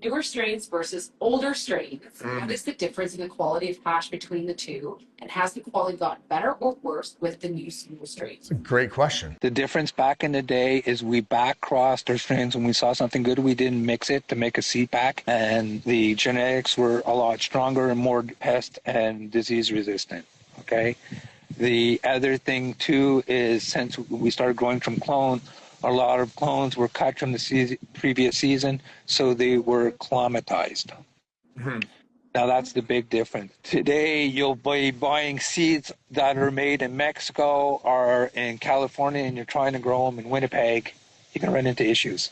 S4: Newer strains versus older strains. What is the difference in the quality of hash between the two? And has the quality gotten better or worse with the new strains?
S1: Great question.
S2: The difference back in the day is we back crossed our strains. When we saw something good, we didn't mix it to make a seed pack, and the genetics were a lot stronger and more pest and disease resistant. Okay. The other thing too is since we started growing from clone, a lot of clones were cut from the previous season, so they were climatized.
S3: Mm-hmm.
S2: Now that's the big difference. Today you'll be buying seeds that are made in Mexico or in California, and you're trying to grow them in Winnipeg, you can run into issues.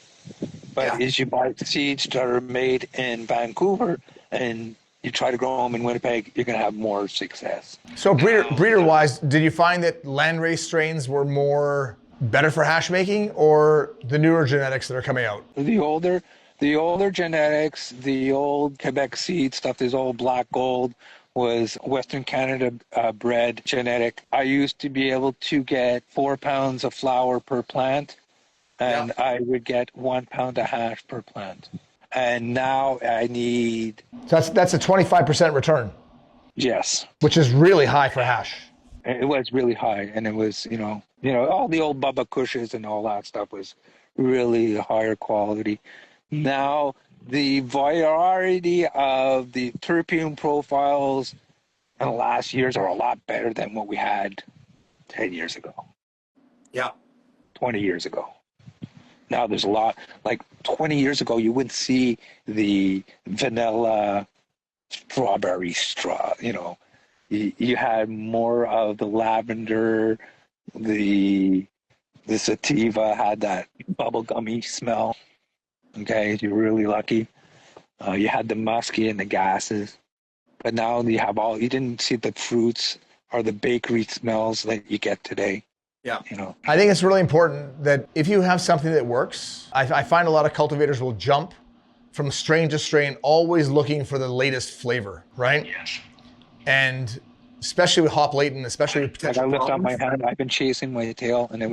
S2: But as you buy seeds that are made in Vancouver and you try to grow them in Winnipeg, you're going to have more success.
S1: So breeder-wise, did you find that landrace strains were better for hash making, or the newer genetics that are coming out?
S2: The older genetics, the old Quebec seed stuff, this old black gold was Western Canada bred genetic. I used to be able to get 4 pounds of flower per plant, and I would get 1 pound of hash per plant. And now I need...
S1: So that's a 25% return.
S2: Yes.
S1: Which is really high for hash.
S2: It was really high, and it was, you know, all the old Bubba Cushes and all that stuff was really higher quality. Now, the variety of the terpene profiles in the last years are a lot better than what we had 10 years ago.
S3: Yeah.
S2: 20 years ago. Now there's a lot, like 20 years ago, you wouldn't see the vanilla strawberry you know. You had more of the lavender, the sativa had that bubblegummy smell. Okay, you're really lucky. You had the musky and the gases. But now you didn't see the fruits or the bakery smells that you get today.
S3: Yeah.
S2: You know.
S1: I think it's really important that if you have something that works, I find a lot of cultivators will jump from strain to strain, always looking for the latest flavor, right?
S2: Yes.
S1: And especially with hop latent, especially with
S2: Like I
S1: potential
S2: lift up my
S1: problems.
S2: hand. I've been chasing my tail, and I'll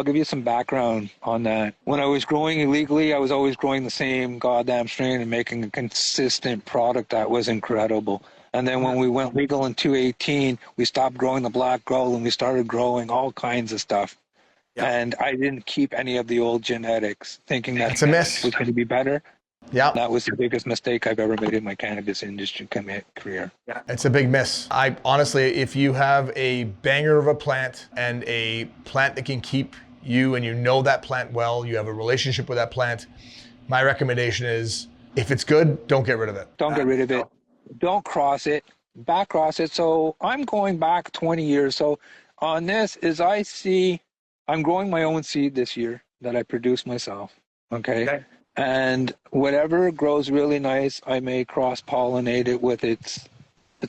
S2: give you some background on that. When I was growing illegally, I was always growing the same goddamn strain and making a consistent product that was incredible. And then when we went legal in 2018, we stopped growing the black gold and we started growing all kinds of stuff.
S3: Yeah.
S2: And I didn't keep any of the old genetics, thinking that
S1: It's a miss.
S2: was going to be better.
S1: Yeah.
S2: That was the biggest mistake I've ever made in my cannabis industry career.
S1: It's a big miss. I honestly, if you have a banger of a plant and a plant that can keep you and you know that plant well, you have a relationship with that plant, my recommendation is if it's good, don't get rid of it.
S2: Don't get rid of it. Don't cross it. Back cross it. So I'm going back 20 years. So on this I'm growing my own seed this year that I produce myself. Okay. And whatever grows really nice, I may cross-pollinate it with it's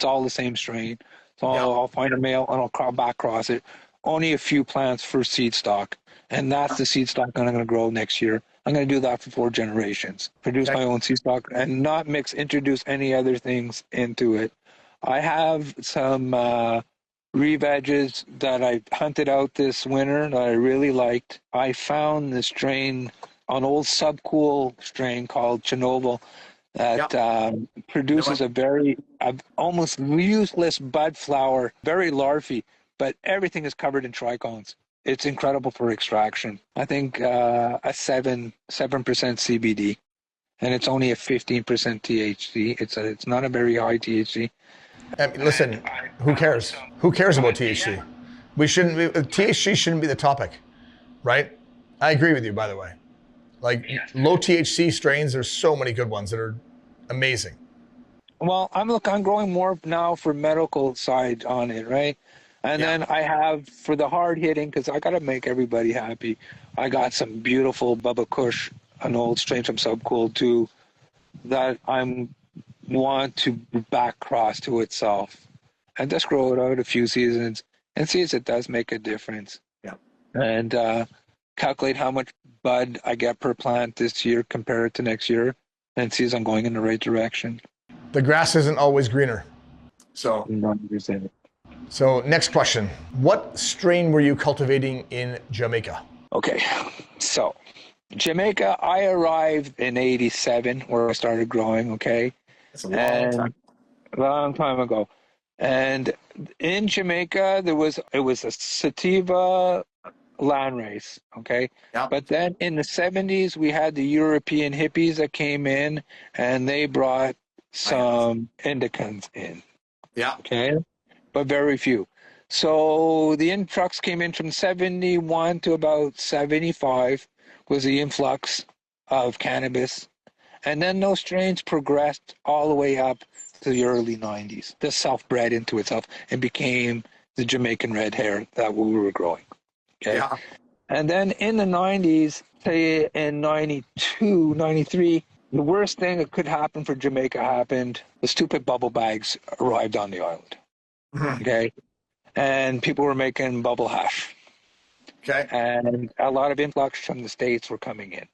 S2: all the same strain. So I'll find a male and I'll back cross it. Only a few plants for seed stock. And that's the seed stock that I'm going to grow next year. I'm going to do that for 4 generations. Produce my own seed stock and not introduce any other things into it. I have some re-veges that I hunted out this winter that I really liked. I found the strain, an old subcool strain called Chernobyl that produces a very almost useless bud flower, very larvae, but everything is covered in trichomes. It's incredible for extraction. I think a 7% CBD, and it's only a 15% THC. It's not a very high THC.
S1: Listen, who cares? Who cares about THC? THC shouldn't be the topic, right? I agree with you, by the way. Like low THC strains, there's so many good ones that are amazing.
S2: Well, I'm growing more now for medical side on it, right? And then I have for the hard hitting, because I got to make everybody happy. I got some beautiful Bubba Kush, an old strain from Subcool too, that want to back cross to itself and just grow it out a few seasons and see if it does make a difference.
S3: Yeah.
S2: And calculate how much bud I get per plant this year compared to next year and see if I'm going in the right direction.
S1: The grass isn't always greener.
S3: So,
S1: So next question. What strain were you cultivating in Jamaica?
S2: Okay, so Jamaica, I arrived in 87 where I started growing, okay?
S3: it's a long time.
S2: A long time ago. And in Jamaica, it was a sativa landrace, okay?
S3: Yeah.
S2: But then in the 70s, we had the European hippies that came in and they brought some indicans in.
S3: Yeah.
S2: Okay, but very few. So the influx came in from 71 to about 75 was the influx of cannabis. And then those strains progressed all the way up to the early 90s. This self-bred into itself and became the Jamaican red hair that we were growing. Okay.
S3: Yeah.
S2: And then in the 90s, say in 92, 93, the worst thing that could happen for Jamaica happened. The stupid bubble bags arrived on the island. Okay. And people were making bubble hash.
S3: Okay.
S2: And a lot of influx from the States were coming in.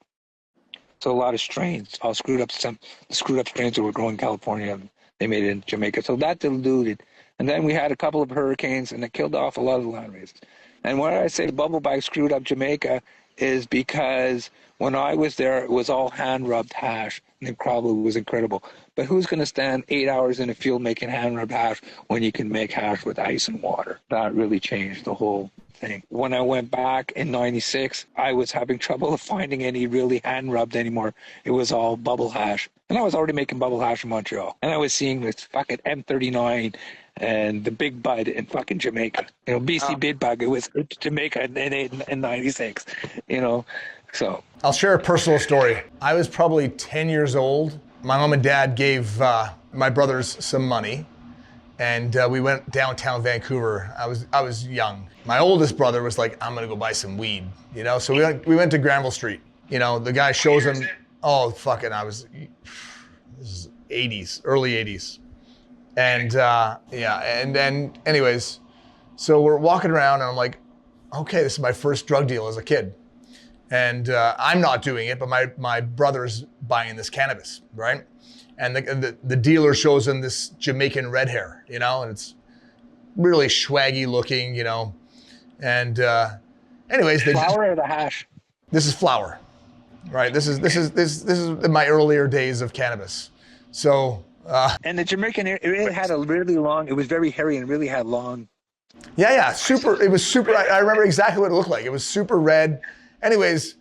S2: So a lot of strains, all screwed up strains that were growing in California, they made it in Jamaica. So that diluted. And then we had a couple of hurricanes and it killed off a lot of the land races. And when I say the bubble bag screwed up Jamaica is because when I was there, it was all hand-rubbed hash, and it probably was incredible. But who's going to stand 8 hours in a field making hand-rubbed hash when you can make hash with ice and water? That really changed the whole thing. When I went back in 96, I was having trouble finding any really hand-rubbed anymore. It was all bubble hash. And I was already making bubble hash in Montreal. And I was seeing this fucking M39 and the big bud in fucking Jamaica. You know, BC Big Bug, it's Jamaica in 96, you know, so.
S1: I'll share a personal story. I was probably 10 years old. My mom and dad gave my brothers some money and we went downtown Vancouver. I was young. My oldest brother was like, I'm gonna go buy some weed, you know? So we went to Granville Street. You know, the guy shows him, oh, fucking, 80s, early 80s. And and then anyways, so we're walking around and I'm like, okay, this is my first drug deal as a kid. And I'm not doing it, but my brother's buying this cannabis, right? And the dealer shows him this Jamaican red hair, and it's really swaggy looking, And anyways,
S2: Flower or the hash?
S1: This is flower, right? This is in my earlier days of cannabis. So.
S2: And the Jamaican, it had a really long. It was very hairy and really had long.
S1: Yeah, super. It was super. I remember exactly what it looked like. It was super red. Anyways,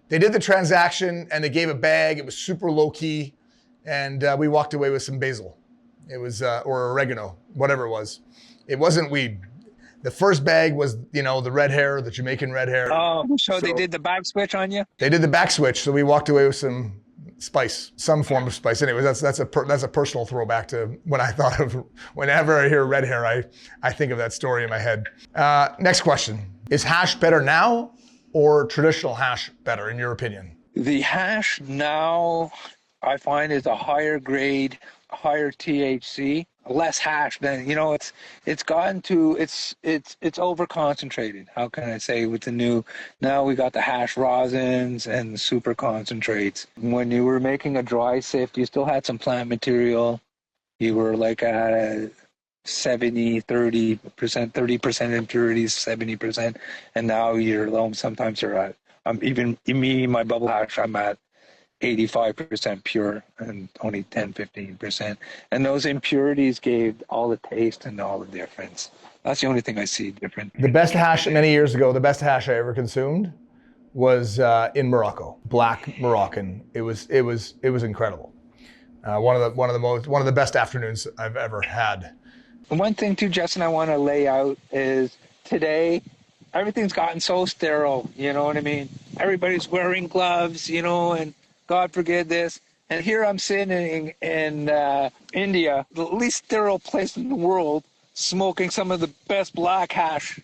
S1: they did the transaction and they gave a bag. It was super low key, and we walked away with some basil. It was or oregano, whatever it was. It wasn't weed. The first bag was, the red hair, the Jamaican red hair.
S2: Oh, so they did the back switch on you?
S1: They did the back switch, so we walked away with some spice, some form of spice. Anyways, that's a personal throwback to when I thought of, whenever I hear red hair, I think of that story in my head. Next question. Is hash better now or traditional hash better in your opinion?
S2: The hash now, I find, is a higher grade, higher THC, less hash than, it's gotten to, it's over concentrated. How can I say with the new, now we got the hash rosins and the super concentrates. When you were making a dry sift, you still had some plant material. You were like at 70, 30%, 30% impurities, 70%. And now sometimes you're at, even me, my bubble hash, I'm at 85% pure and only 10-15%. And those impurities gave all the taste and all the difference. That's the only thing I see different.
S1: The best hash many years ago, the best hash I ever consumed was in Morocco, black Moroccan. It was incredible. One of the best afternoons I've ever had.
S2: One thing too, Justin, I want to lay out is today, everything's gotten so sterile. You know what I mean? Everybody's wearing gloves, and God forbid this. And here I'm sitting in India, the least sterile place in the world, smoking some of the best black hash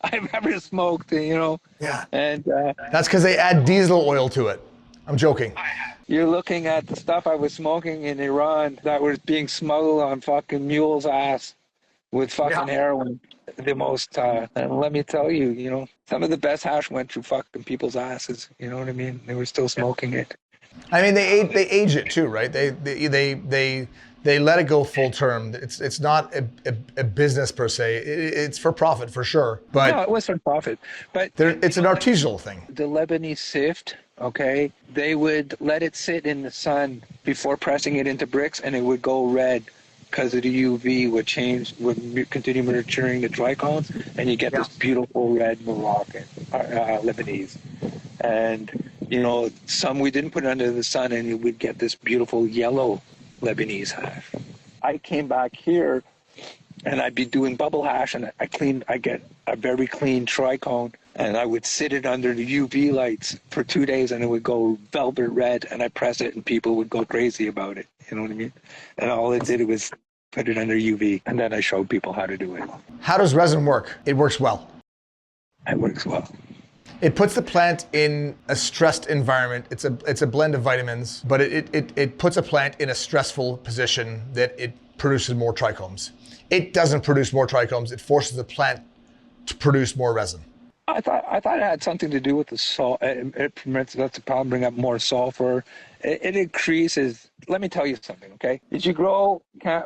S2: I've ever smoked, Yeah. And
S1: that's because they add diesel oil to it. I'm joking.
S2: You're looking at the stuff I was smoking in Iran that was being smuggled on fucking mule's ass with fucking heroin. The most, and let me tell you, some of the best hash went through fucking people's asses. You know what I mean? They were still smoking it.
S1: I mean, they age it too, right? They let it go full term. It's not a business per se. It's for profit for sure. But
S2: no, it was for profit. But
S1: it's an artisanal thing.
S2: The Lebanese sift, okay, they would let it sit in the sun before pressing it into bricks, and it would go red because of the UV would continue maturing the dry cones, and you get this beautiful red Moroccan, Lebanese. And some we didn't put under the sun, and you would get this beautiful yellow Lebanese hash. I came back here, and I'd be doing bubble hash, and I get a very clean tricone, and I would sit it under the UV lights for 2 days, and it would go velvet red, and I press it, and people would go crazy about it. You know what I mean? And all it did was put it under UV, and then I showed people how to do it.
S1: How does resin work? It works well.
S2: It works well.
S1: It puts the plant in a stressed environment. It's a blend of vitamins, but it puts a plant in a stressful position that it produces more trichomes. It doesn't produce more trichomes. It forces the plant to produce more resin.
S2: I thought it had something to do with the salt. It permits, that's the problem, bring up more sulfur. It increases. Let me tell you something, okay? Did you grow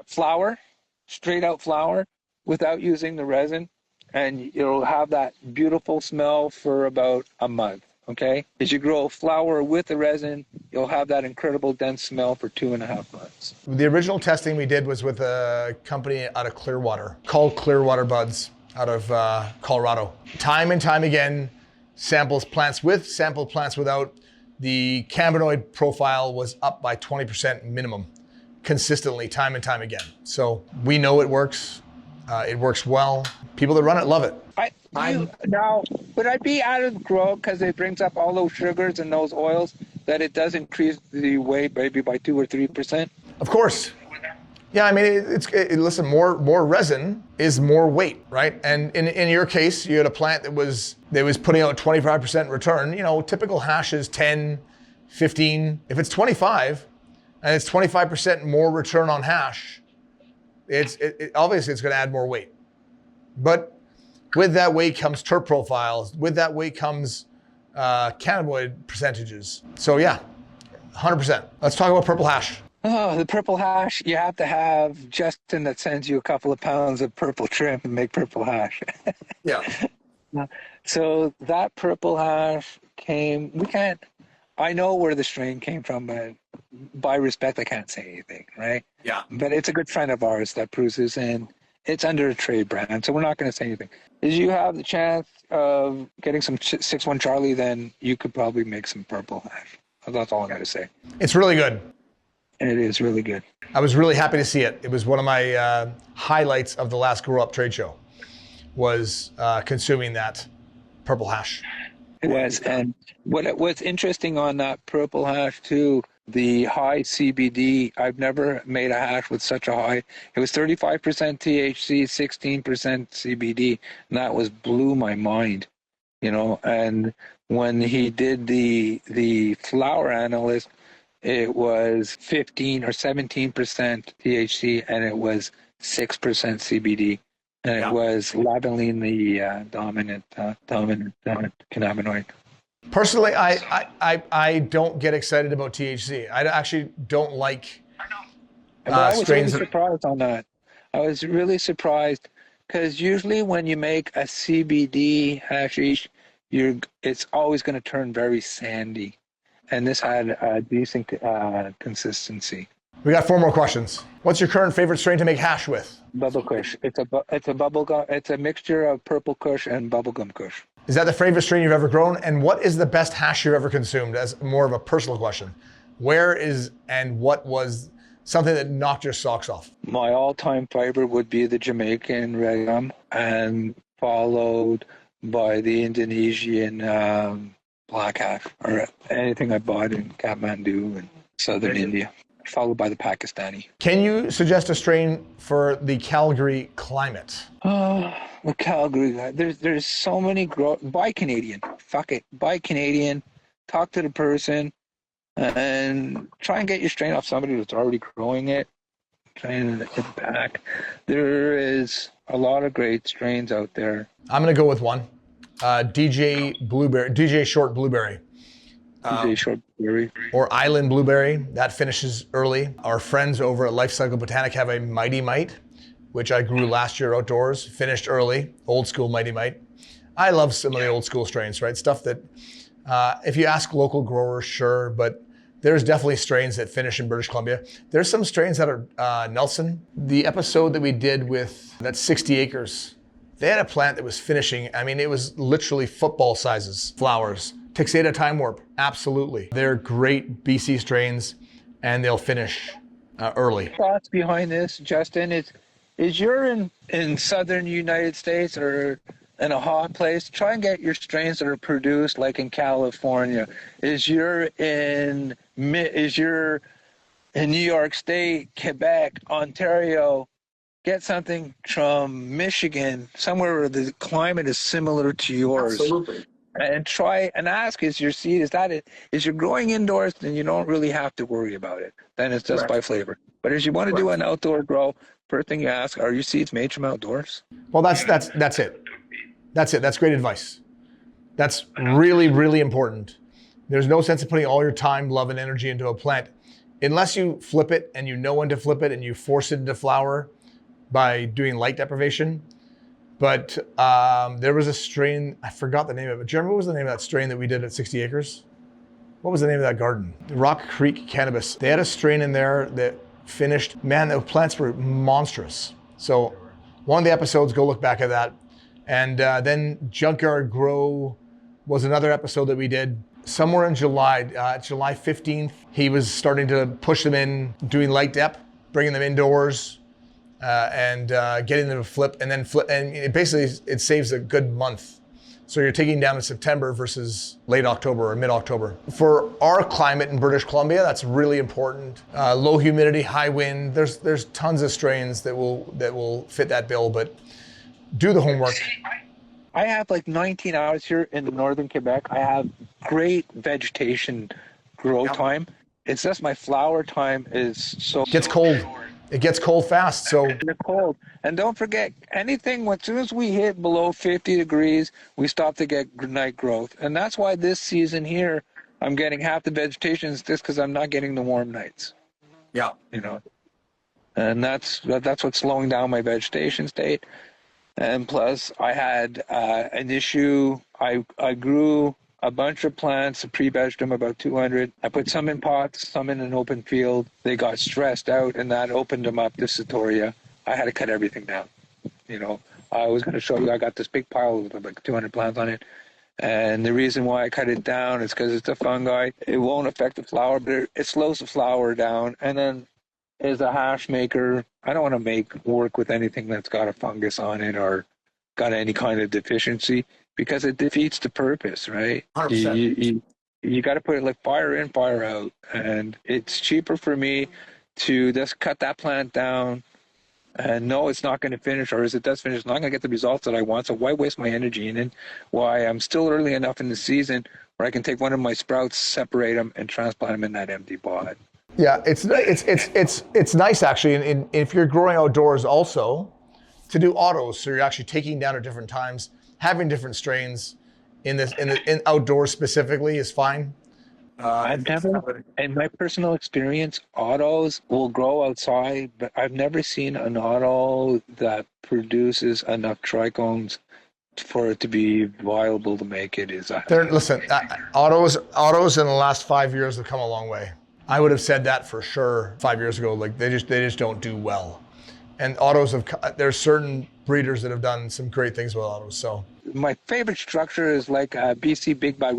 S2: flower, straight out flower, without using the resin? And it'll have that beautiful smell for about a month, okay? As you grow flower with the resin, you'll have that incredible dense smell for 2.5 months.
S1: The original testing we did was with a company out of Clearwater called Clearwater Buds out of Colorado. Time and time again, samples plants with, sample plants without. The cannabinoid profile was up by 20% minimum, consistently, time and time again. So we know it works. It works well. People that run it love it.
S2: Now, would I be out of the grow because it brings up all those sugars and those oils that it does increase the weight maybe by 2 or 3%?
S1: Of course. Yeah, I mean, listen, more resin is more weight, right? And in your case, you had a plant that was putting out 25% return. Typical hash is 10, 15. If it's 25, and it's 25% more return on hash, obviously it's going to add more weight. But with that weight comes terp profiles. With that weight comes cannabinoid percentages. So yeah, 100%. Let's talk about purple hash.
S2: Oh, the purple hash, you have to have Justin that sends you a couple of pounds of purple trim and make purple hash.
S3: Yeah.
S2: So that purple hash I know where the strain came from, but by respect, I can't say anything, right?
S3: Yeah.
S2: But it's a good friend of ours that produces, and it's under a trade brand, so we're not going to say anything. If you have the chance of getting some 6-1 Charlie, then you could probably make some purple hash. That's all I got to say.
S1: It's really good.
S2: It is really good.
S1: I was really happy to see it. It was one of my highlights of the last Grow Up trade show, was consuming that purple hash.
S2: It was. And what's interesting on that purple hash too, the high CBD, I've never made a hash with such a high. It was 35% THC, 16% CBD, and that blew my mind, And when he did the flower analyst, it was 15 or 17% THC, and it was 6% CBD. And it was labeling the dominant cannabinoid.
S1: Personally, I don't get excited about THC. I actually don't like
S2: I was
S1: strains.
S2: really surprised on that. I was really surprised because usually when you make a CBD hashish, it's always going to turn very sandy. And this had a decent consistency.
S1: We got 4 more questions. What's your current favorite strain to make hash with?
S2: Bubble Kush. It's a bubble gum. It's a mixture of purple Kush and bubblegum Kush.
S1: Is that the favorite strain you've ever grown? And what is the best hash you've ever consumed? As more of a personal question. Where is and what was something that knocked your socks off?
S2: My all-time favorite would be the Jamaican red gum, and followed by the Indonesian black hash, or anything I bought in Kathmandu and southern India, followed by the Pakistani.
S1: Can you suggest a strain for the Calgary climate?
S2: The Calgary, there's so many buy Canadian. Fuck it, buy Canadian. Talk to the person, and try and get your strain off somebody that's already growing it. Try and get it back. There is a lot of great strains out there.
S1: I'm gonna go with one. DJ Short Blueberry.
S2: DJ Short Blueberry.
S1: Or Island Blueberry. That finishes early. Our friends over at Life Cycle Botanic have a Mighty Might, which I grew last year outdoors, finished early, old school Mighty Might. I love some of the old school strains, right? Stuff that, if you ask local growers, sure, but there's definitely strains that finish in British Columbia. There's some strains that are Nelson. The episode that we did with that 60 acres, they had a plant that was finishing, it was literally football sizes, flowers. Texada Time Warp, absolutely. They're great BC strains, and they'll finish early.
S2: Thoughts behind this, Justin, is you're in southern United States or in a hot place, try and get your strains that are produced like in California. Is you're in New York State, Quebec, Ontario, get something from Michigan, somewhere where the climate is similar to yours.
S3: Absolutely.
S2: And try and ask, is your seed, is that it? Is you're growing indoors, then you don't really have to worry about it. Then it's just by flavor. But if you want to do an outdoor grow, first thing you ask, are your seeds made from outdoors?
S1: Well, that's it. That's it. That's great advice. That's really, really important. There's no sense in putting all your time, love, and energy into a plant unless you flip it and you know when to flip it and you force it into flower by doing light deprivation. But there was a strain, I forgot the name of it. Do you remember what was the name of that strain that we did at 60 acres? What was the name of that garden? Rock Creek Cannabis. They had a strain in there that finished. Man, the plants were monstrous. So one of the episodes, go look back at that. And then Junkyard Grow was another episode that we did somewhere in July 15th. He was starting to push them in, doing light dep, bringing them indoors, and getting them to flip, and it saves a good month. So you're taking down in September versus late October or mid-October. For our climate in British Columbia, that's really important. Low humidity, high wind. There's tons of strains that will fit that bill, but do the homework.
S2: I have like 19 hours here in northern Quebec. I have great vegetation grow time. It's just my flower time is so
S1: Gets cold. It gets cold fast. So
S2: They're cold. And don't forget, anything, as soon as we hit below 50 degrees, we stop to get night growth. And that's why this season here, I'm getting half the vegetation is just because I'm not getting the warm nights.
S3: Yeah.
S2: You know, and that's what's slowing down my vegetation state. And plus, I had an issue. I grew a bunch of plants, pre-vegged them about 200. I put some in pots, some in an open field. They got stressed out, and that opened them up to Satoria. I had to cut everything down. You know, I was going to show you, I got this big pile with like 200 plants on it. And the reason why I cut it down is because it's a fungi. It won't affect the flower, but it slows the flower down. And then as a hash maker, I don't want to work with anything that's got a fungus on it or got any kind of deficiency because it defeats the purpose, right?
S3: 100%.
S2: You got to put it like fire in, fire out. And it's cheaper for me to just cut that plant down and no, it's not going to finish, or as it does finish, it's not going to get the results that I want. So why waste my energy in it? Why I'm still early enough in the season where I can take one of my sprouts, separate them, and transplant them in that empty pot.
S1: yeah, it's nice actually. And if you're growing outdoors, also to do autos, so you're actually taking down at different times, having different strains in outdoors specifically is fine.
S2: I've never, in my personal experience, autos will grow outside, but I've never seen an auto that produces enough trichomes for it to be viable to make it.
S1: Listen, autos in the last 5 years have come a long way. I would have said that for sure 5 years ago. Like they just don't do well. And autos there's certain breeders that have done some great things with autos. So
S2: my favorite structure is like BC Big Bag,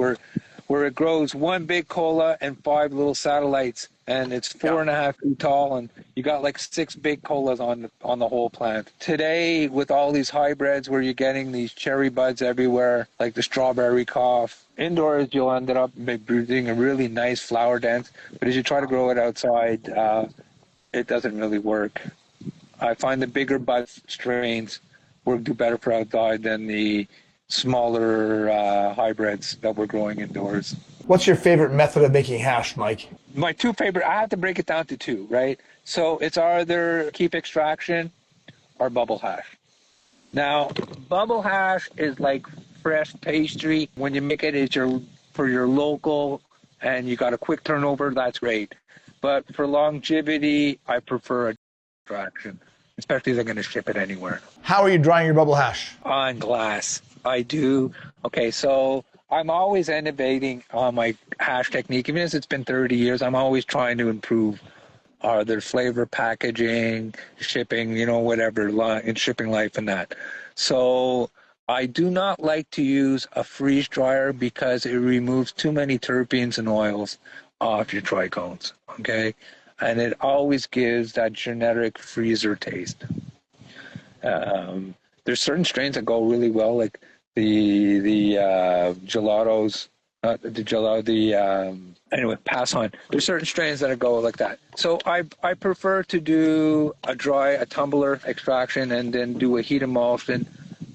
S2: where it grows one big cola and 5 little satellites, and it's 4.5 feet tall, and you got like 6 big colas on the whole plant. Today, with all these hybrids where you're getting these cherry buds everywhere, like the strawberry cough, indoors you'll end up producing a really nice flower dance, but as you try to grow it outside, it doesn't really work. I find the bigger bud strains do better for outside than the smaller hybrids that we're growing indoors.
S1: what's your favorite method of making hash, Mike?
S2: My 2 favorite, I have to break it down to 2, right? So it's either keep extraction or bubble hash. Now, bubble hash is like fresh pastry. When you make it, it's for your local and you got a quick turnover, that's great. But for longevity, I prefer extraction, especially if they're going to ship it anywhere.
S1: How are you drying your bubble hash?
S2: On glass. I do. Okay, so I'm always innovating on my hash technique. Even as it's been 30 years, I'm always trying to improve their flavor, packaging, shipping, whatever, in shipping life and that. So I do not like to use a freeze dryer because it removes too many terpenes and oils off your trichomes, okay? And it always gives that genetic freezer taste. There's certain strains that go really well, like the gelatos, not the gelato, anyway, pass on. There's certain strains that go like that. So I prefer to do a tumbler extraction and then do a heat emulsion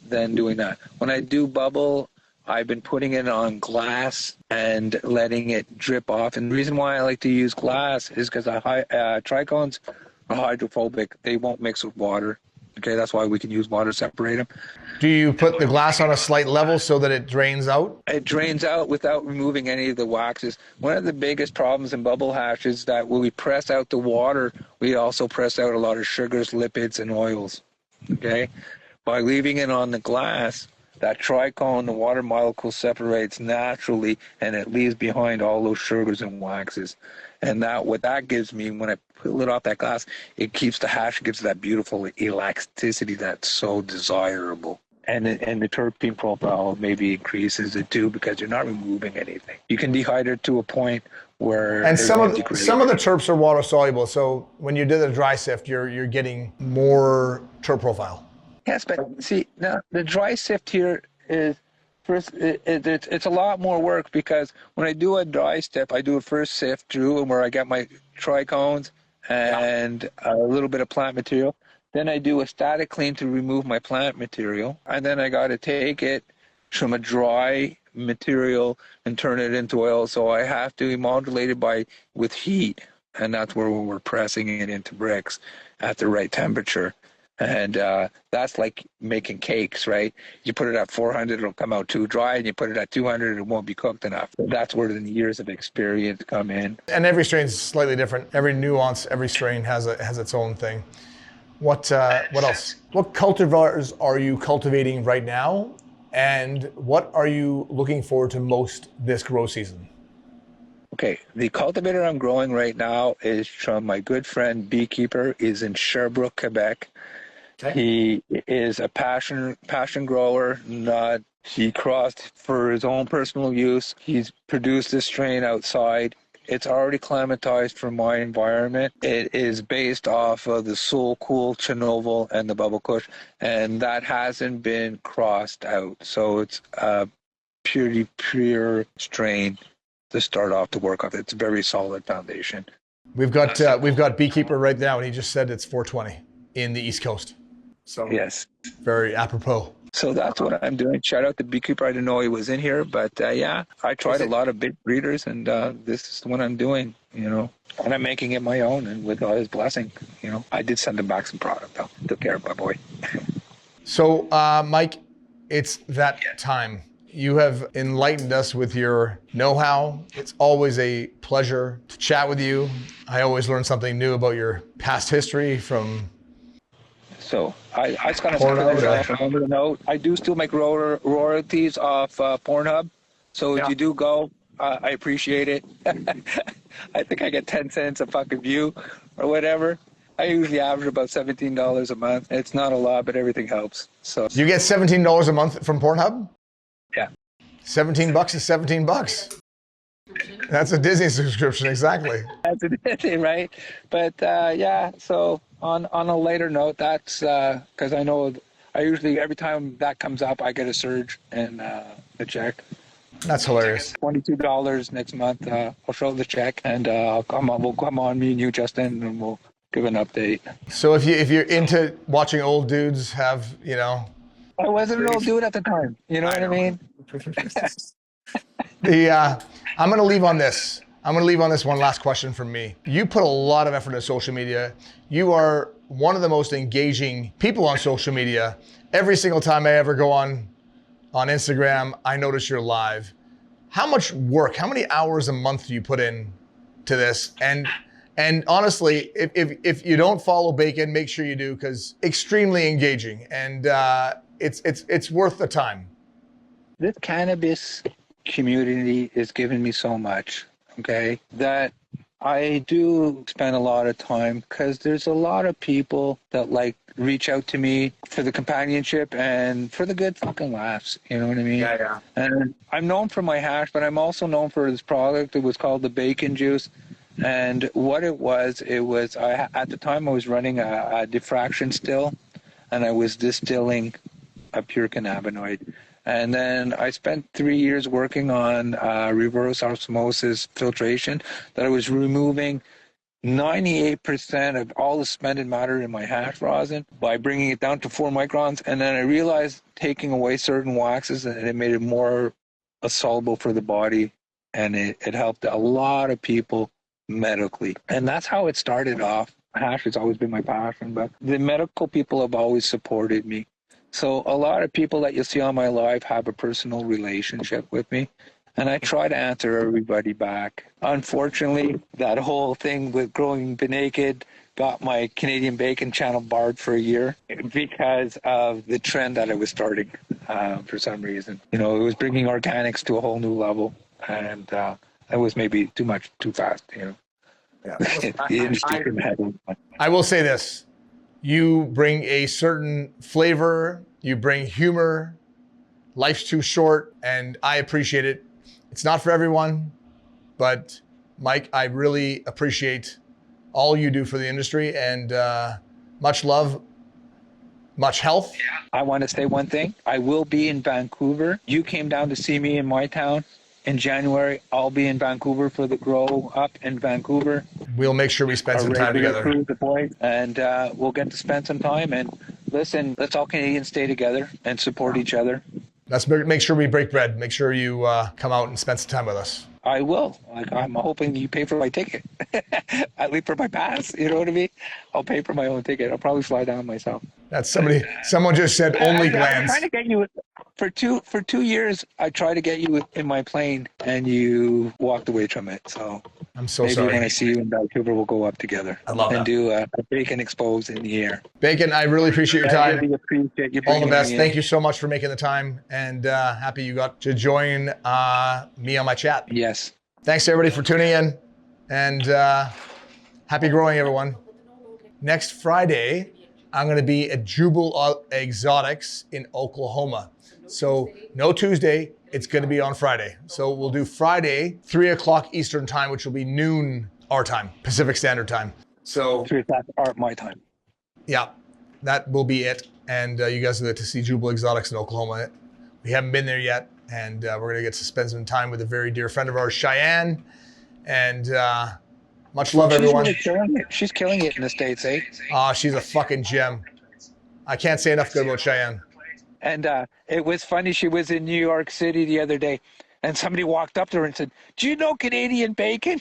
S2: than doing that. When I do bubble, I've been putting it on glass and letting it drip off. And the reason why I like to use glass is because trichomes are hydrophobic. They won't mix with water. Okay, that's why we can use water to separate them.
S1: Do you put the glass on a slight level so that it drains out?
S2: It drains out without removing any of the waxes. One of the biggest problems in bubble hash is that when we press out the water, we also press out a lot of sugars, lipids, and oils. Okay? By leaving it on the glass, that trichome, the water molecule separates naturally, and it leaves behind all those sugars and waxes. And what that gives me, when I pull it off that glass, it keeps the hash, gives that beautiful elasticity that's so desirable. And the terpene profile maybe increases it too because you're not removing anything. You can dehydrate to a point where
S1: and some of the terps are water soluble. So when you did the dry sift, you're getting more terp profile.
S2: Yes, but see, now the dry sift here is first. It's a lot more work because when I do a dry sift, I do a first sift through where I get my trichomes and a little bit of plant material. Then I do a static clean to remove my plant material, and then I got to take it from a dry material and turn it into oil. So I have to modulate it with heat, and that's where we're pressing it into bricks at the right temperature. And that's like making cakes, right? You put it at 400, it'll come out too dry, and you put it at 200, it won't be cooked enough. That's where the years of experience come in.
S1: And every strain is slightly different. Every nuance, every strain has its own thing. What else? What cultivars are you cultivating right now? And what are you looking forward to most this grow season?
S2: Okay, the cultivator I'm growing right now is from my good friend beekeeper. Is in Sherbrooke, Quebec.
S3: Okay.
S2: He is a passion grower. He crossed for his own personal use. He's produced this strain outside. It's already climatized for my environment. It is based off of the Soul Cool, Chernobyl, and the Bubble Kush, and that hasn't been crossed out. So it's a pure strain to start off to work off. It's a very solid foundation.
S1: We've got beekeeper right now, and he just said it's 420 in the East Coast.
S3: So
S2: Yes.
S1: Very apropos.
S2: So that's what I'm doing. Shout out to beekeeper. I didn't know he was in here, but yeah, I tried a lot of big breeders, and this is what I'm doing, and I'm making it my own, and with his blessing, I did send him back some product though. Took care of my boy.
S1: So, Mike, it's that time. You have enlightened us with your know-how. It's always a pleasure to chat with you. I always learn something new about your past history from.
S2: So I just got to finish off on another note. I do still make royalties off Pornhub. So if you do go, I appreciate it. I think I get 10 cents a fucking view or whatever. I usually average about $17 a month. It's not a lot, but everything helps. So
S1: You get $17 a month from Pornhub?
S2: Yeah.
S1: $17 is $17. That's a Disney subscription, exactly.
S2: That's it, right? But yeah, so on a later note, that's because I know I usually, every time that comes up, I get a surge in the check.
S1: That's hilarious.
S2: $22 next month. I'll show the check, and we'll come on, me and you, Justin, and we'll give an update.
S1: So if you're into watching old dudes have,
S2: I wasn't an old dude at the time. You know what I mean?
S1: I'm going to leave on this. One last question from me. You put a lot of effort into social media. You are one of the most engaging people on social media. Every single time I ever go on Instagram, I notice you're live. How much work, how many hours a month do you put in to this? And honestly, if you don't follow Bacon, make sure you do, because extremely engaging, and it's worth the time.
S2: This cannabis community is giving me so much, okay, that I do spend a lot of time, because there's a lot of people that reach out to me for the companionship and for the good fucking laughs. You know what I mean?
S3: Yeah.
S2: And I'm known for my hash, but I'm also known for this product. It was called the Bacon Juice. And what it was at the time I was running a diffraction still, and I was distilling a pure cannabinoid. And then I spent 3 years working on reverse osmosis filtration, that I was removing 98% of all the suspended matter in my hash rosin by bringing it down to 4 microns. And then I realized taking away certain waxes, and it made it more soluble for the body, and it helped a lot of people medically. And that's how it started off. Hash has always been my passion, but the medical people have always supported me. So a lot of people that you see on my live have a personal relationship with me, and I try to answer everybody back. Unfortunately, that whole thing with growing naked got my Canadian Bacon channel barred for a year because of the trend that I was starting for some reason. It was bringing organics to a whole new level, and it was maybe too fast.
S3: Yeah.
S2: The industry couldn't handle it.
S1: I will say this. You bring a certain flavor, you bring humor. Life's too short, and I appreciate it. It's not for everyone, but Mike, I really appreciate all you do for the industry, and much love, much health.
S2: I want to say one thing. I will be in Vancouver. You came down to see me in my town in January. I'll be in Vancouver for the Grow Up in Vancouver.
S1: We'll make sure we spend some time together.
S2: And we'll get to spend some time. And listen, let's all Canadians stay together and support each other.
S1: Let's make sure we break bread. Make sure you come out and spend some time with us.
S2: I will. Like, I'm hoping you pay for my ticket. At least for my pass. You know what I mean? I'll pay for my own ticket. I'll probably fly down myself.
S1: That's someone just said only
S2: I'm
S1: glands.
S2: trying to get you for 2 years. I tried to get you in my plane, and you walked away from it. So
S1: I'm so
S2: maybe
S1: sorry.
S2: when I see you in Vancouver, we'll go up together.
S1: I love
S2: and
S1: that.
S2: do a bacon expose in the air.
S1: Bacon, I really appreciate your time.
S2: I really appreciate you
S1: All the
S2: bringing
S1: best.
S2: me
S1: Thank
S2: in.
S1: you so much for making the time, and happy you got to join me on my chat.
S2: Yes.
S1: Thanks everybody for tuning in, and happy growing, everyone. Next Friday, I'm going to be at Jubal Exotics in Oklahoma. So no Tuesday, it's going to be on Friday. So we'll do Friday, 3 o'clock Eastern time, which will be noon our time, Pacific Standard Time. So
S2: 3 o'clock are my time.
S1: yeah, that will be it. And you guys will get to see Jubal Exotics in Oklahoma. We haven't been there yet, and we're going to get to spend some time with a very dear friend of ours, Cheyenne. And much love, everyone.
S2: She's killing it in the States, eh?
S1: She's a fucking gem. I can't say enough good about Cheyenne.
S2: And it was funny. She was in New York City the other day, and somebody walked up to her and said, "Do you know Canadian bacon?"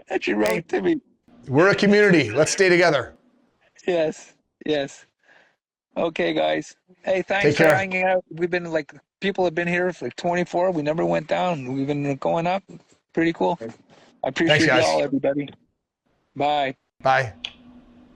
S2: And she wrote to me.
S1: We're a community. Let's stay together.
S2: Yes, yes. Okay, guys. Hey,
S1: Take
S2: thanks for
S1: care.
S2: hanging out. We've been people have been here for 24. We never went down. We've been going up. Pretty cool. I appreciate
S1: Thanks, guys.
S2: y'all, everybody. Bye.
S1: Bye.